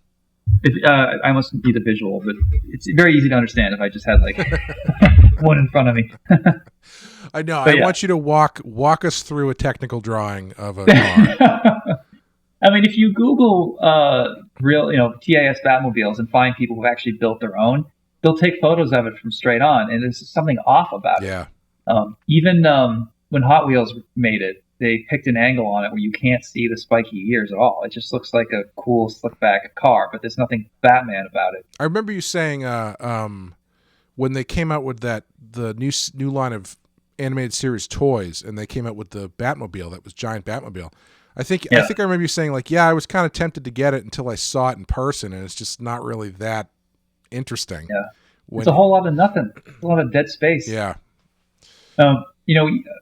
I must need a visual, but it's very easy to understand if I just had like one in front of me. I know. I want you to walk us through a technical drawing of a car. I mean, if you Google real, TAS Batmobiles and find people who've actually built their own, they'll take photos of it from straight on, and there's something off about it. Yeah. Even when Hot Wheels made it, they picked an angle on it where you can't see the spiky ears at all. It just looks like a cool slick back car, but there's nothing Batman about it. I remember you saying when they came out with the new line of animated series toys, and they came out with the Batmobile, that was giant Batmobile. I think I remember you saying like, I was kind of tempted to get it until I saw it in person, and it's just not really that interesting. Yeah, it's a whole lot of nothing. It's a lot of dead space. Yeah.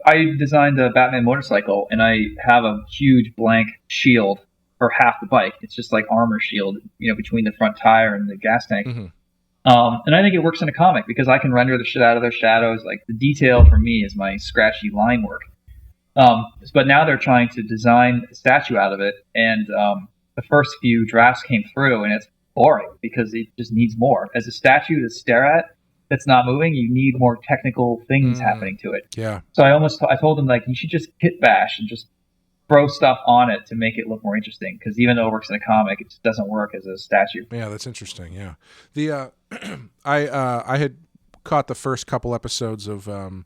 I designed the Batman motorcycle, and I have a huge blank shield for half the bike. It's just like armor shield, between the front tire and the gas tank. Mm-hmm. And I think it works in a comic because I can render the shit out of their shadows. Like the detail for me is my scratchy line work. But now they're trying to design a statue out of it, and the first few drafts came through, and it's boring because it just needs more. As a statue to stare at that's not moving, you need more technical things happening to it. Yeah. So I told them, like, you should just hit bash and just throw stuff on it to make it look more interesting, because even though it works in a comic, it just doesn't work as a statue. Yeah, that's interesting. Yeah. The I had caught the first couple episodes of the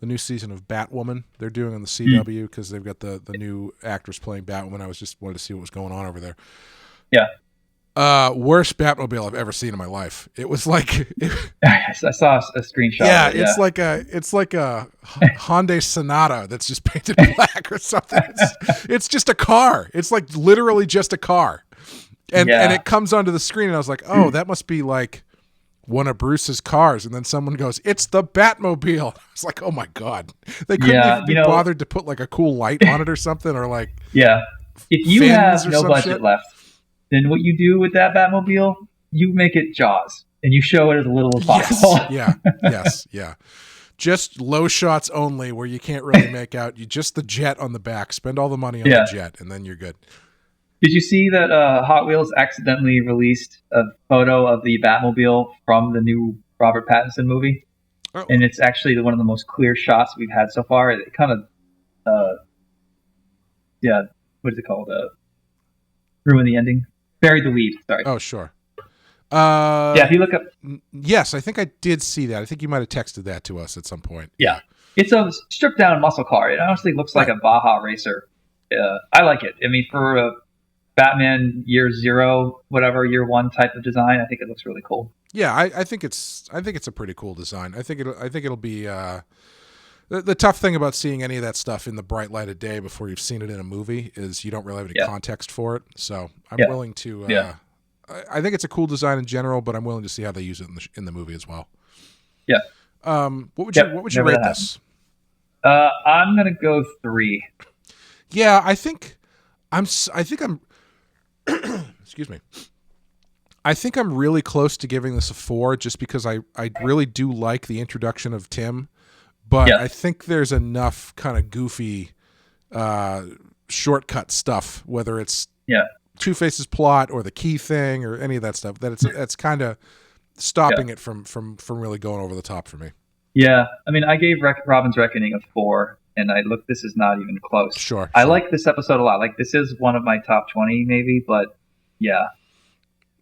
new season of Batwoman they're doing on the CW because they've got the new actress playing Batwoman. I was just wanted to see what was going on over there. Yeah. Worst Batmobile I've ever seen in my life. It was like I saw a screenshot. Yeah, it's like a Hyundai Sonata that's just painted black or something. It's just a car. It's like literally just a car. And it comes onto the screen, and I was like, oh, that must be like one of Bruce's cars. And then someone goes, it's the Batmobile. I was like, oh my God. They couldn't even be bothered to put like a cool light on it or something, or like if you have no budget left, then what you do with that Batmobile, you make it Jaws, and you show it as little as possible. Yes. Just low shots only, where you can't really make out. You just the jet on the back. Spend all the money on the jet, and then you're good. Did you see that Hot Wheels accidentally released a photo of the Batmobile from the new Robert Pattinson movie? Oh. And it's actually one of the most clear shots we've had so far. It kind of, what is it called? Ruin the ending. Buried the lead. Sorry. Oh, sure. If you look up. Yes, I think I did see that. I think you might have texted that to us at some point. Yeah. It's a stripped down muscle car. It honestly looks like a Baja racer. I like it. I mean, for a Batman year 0, whatever, year 1 type of design, I think it looks really cool. Yeah, I think it's a pretty cool design. I think it'll be the tough thing about seeing any of that stuff in the bright light of day before you've seen it in a movie is you don't really have any context for it. So I'm willing to. I think it's a cool design in general, but I'm willing to see how they use it in the movie as well. Yeah. What would you rate this? I'm gonna go 3. Yeah, I think I'm. Excuse me. I think I'm really close to giving this a 4, just because I really do like the introduction of Tim, but I think there's enough kind of goofy shortcut stuff, whether it's Two-Face's plot or the key thing or any of that stuff, that it's kind of stopping it from really going over the top for me. Yeah, I mean, I gave Robin's Reckoning a 4, and this is not even close. Sure. I like this episode a lot. Like, this is one of my top 20 maybe, but yeah.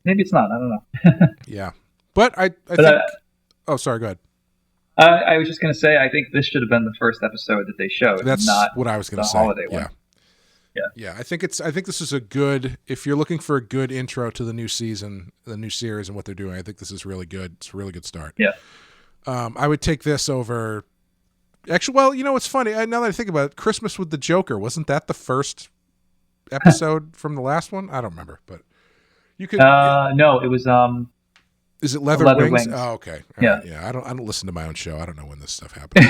Maybe it's not. I don't know. Yeah. But I think... oh, sorry, go ahead. I was just going to say, I think this should have been the first episode that they showed. That's not what I was going to say. Holiday one. Yeah. I think this is a good... If you're looking for a good intro to the new season, the new series and what they're doing, I think this is really good. It's a really good start. Yeah. I would take this over... Actually, well, you know what's funny? Now that I think about it, Christmas with the Joker, wasn't that the first episode from the last one? I don't remember, but... You could. No, it was. Is it Leather Wings? Oh, okay. Right. Yeah. I don't listen to my own show. I don't know when this stuff happens.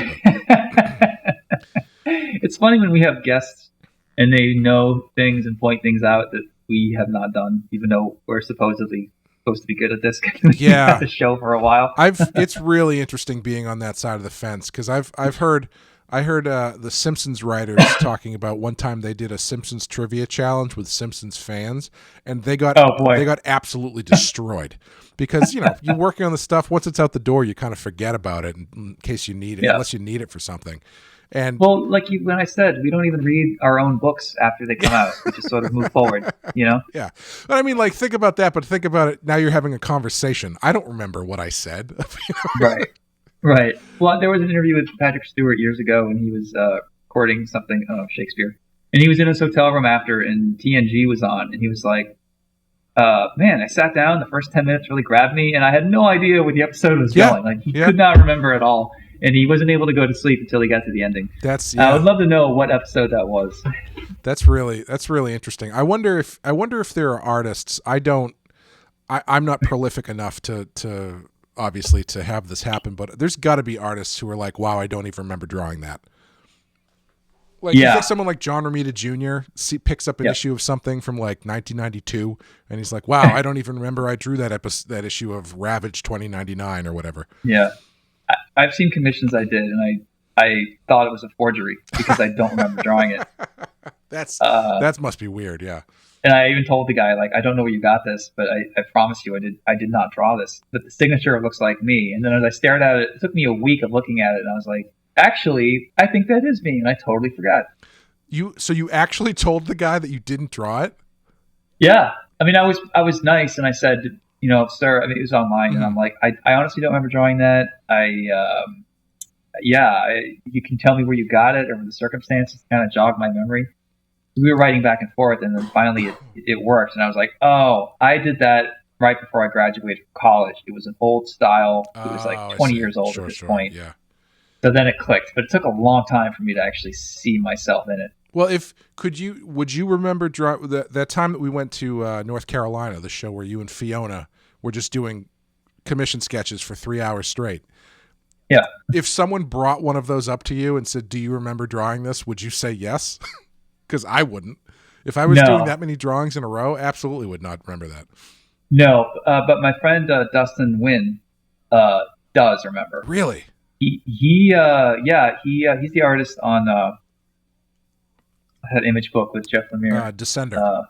It's funny when we have guests and they know things and point things out that we have not done, even though we're supposedly supposed to be good at this. We've had the show for a while. It's really interesting being on that side of the fence, because I heard the Simpsons writers talking about one time they did a Simpsons trivia challenge with Simpsons fans, and they got absolutely destroyed because you're working on the stuff. Once it's out the door, you kind of forget about it in case you need it, unless you need it for something. And when I said, we don't even read our own books after they come out. We just sort of move forward, Yeah. But I mean, think about that, but think about it. Now you're having a conversation. I don't remember what I said. Right. Well, there was an interview with Patrick Stewart years ago when he was recording something, Shakespeare. And he was in his hotel room after, and TNG was on, and he was like, man, I sat down, the first 10 minutes really grabbed me, and I had no idea where the episode was going. Like, he could not remember at all, and he wasn't able to go to sleep until he got to the ending. I would love to know what episode that was. That's really interesting. I wonder if there are artists. I'm not prolific enough to obviously to have this happen, but there's got to be artists who are like, wow, I don't even remember drawing that. Like, you think someone like John Romita Jr. Picks up an issue of something from like 1992, and he's like, wow, I don't even remember I drew that issue of Ravage 2099 or whatever. Yeah. I've seen commissions I did, and I thought it was a forgery because I don't remember drawing it. That must be weird, yeah. And I even told the guy, like, I don't know where you got this, but I promise you I did not draw this. But the signature looks like me. And then as I stared at it, it took me a week of looking at it, and I was like, actually, I think that is me, and I totally forgot. So you actually told the guy that you didn't draw it? Yeah. I mean, I was nice, and I said, sir, I mean, it was online, and I'm like, I honestly don't remember drawing that. You can tell me where you got it or the circumstances kind of jogged my memory. We were writing back and forth, and then finally it worked. And I was like, oh, I did that right before I graduated from college. It was an old style. It was like 20 years old at this point. Yeah. So then it clicked, but it took a long time for me to actually see myself in it. Well, would you remember that time that we went to North Carolina, the show where you and Fiona were just doing commission sketches for 3 hours straight? Yeah. If someone brought one of those up to you and said, do you remember drawing this? Would you say yes? Because I wouldn't. If I was doing that many drawings in a row, absolutely would not remember that. No, but my friend Dustin Wynn does remember. Really? He's the artist on that image book with Jeff Lemire. Descender.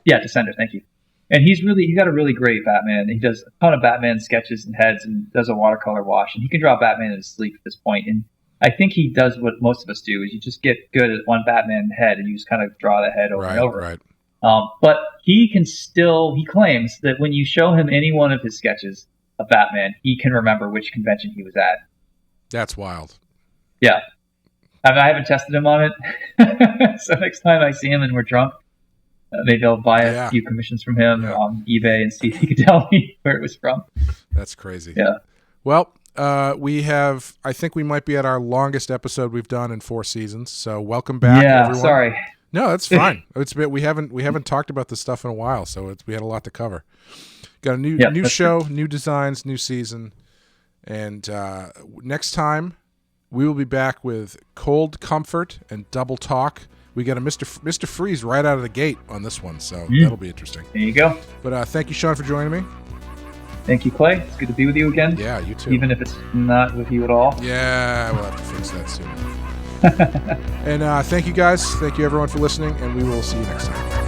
Descender. Thank you. And he's got a really great Batman. He does a ton of Batman sketches and heads, and does a watercolor wash. And he can draw Batman in his sleep at this point. And I think he does what most of us do: is you just get good at one Batman head, and you just kind of draw the head over and over. Right. But he claims that when you show him any one of his sketches of Batman, he can remember which convention he was at. That's wild. Yeah. I mean, I haven't tested him on it. So next time I see him and we're drunk, maybe I'll buy a few commissions from him on eBay and see if he can tell me where it was from. That's crazy. Yeah. Well, I think we might be at our longest episode we've done in 4 seasons. So welcome back, everyone. Sorry. No, that's fine. We haven't talked about this stuff in a while, so we had a lot to cover. Got a new show, new designs, new season, and next time we will be back with Cold Comfort and Double Talk. We got a Mr. Freeze right out of the gate on this one, so that'll be interesting. There you go. But thank you, Sean, for joining me. Thank you, Clay. It's good to be with you again. Yeah, you too. Even if it's not with you at all. Yeah, we'll have to fix that soon. And thank you, guys. Thank you, everyone, for listening, and we will see you next time.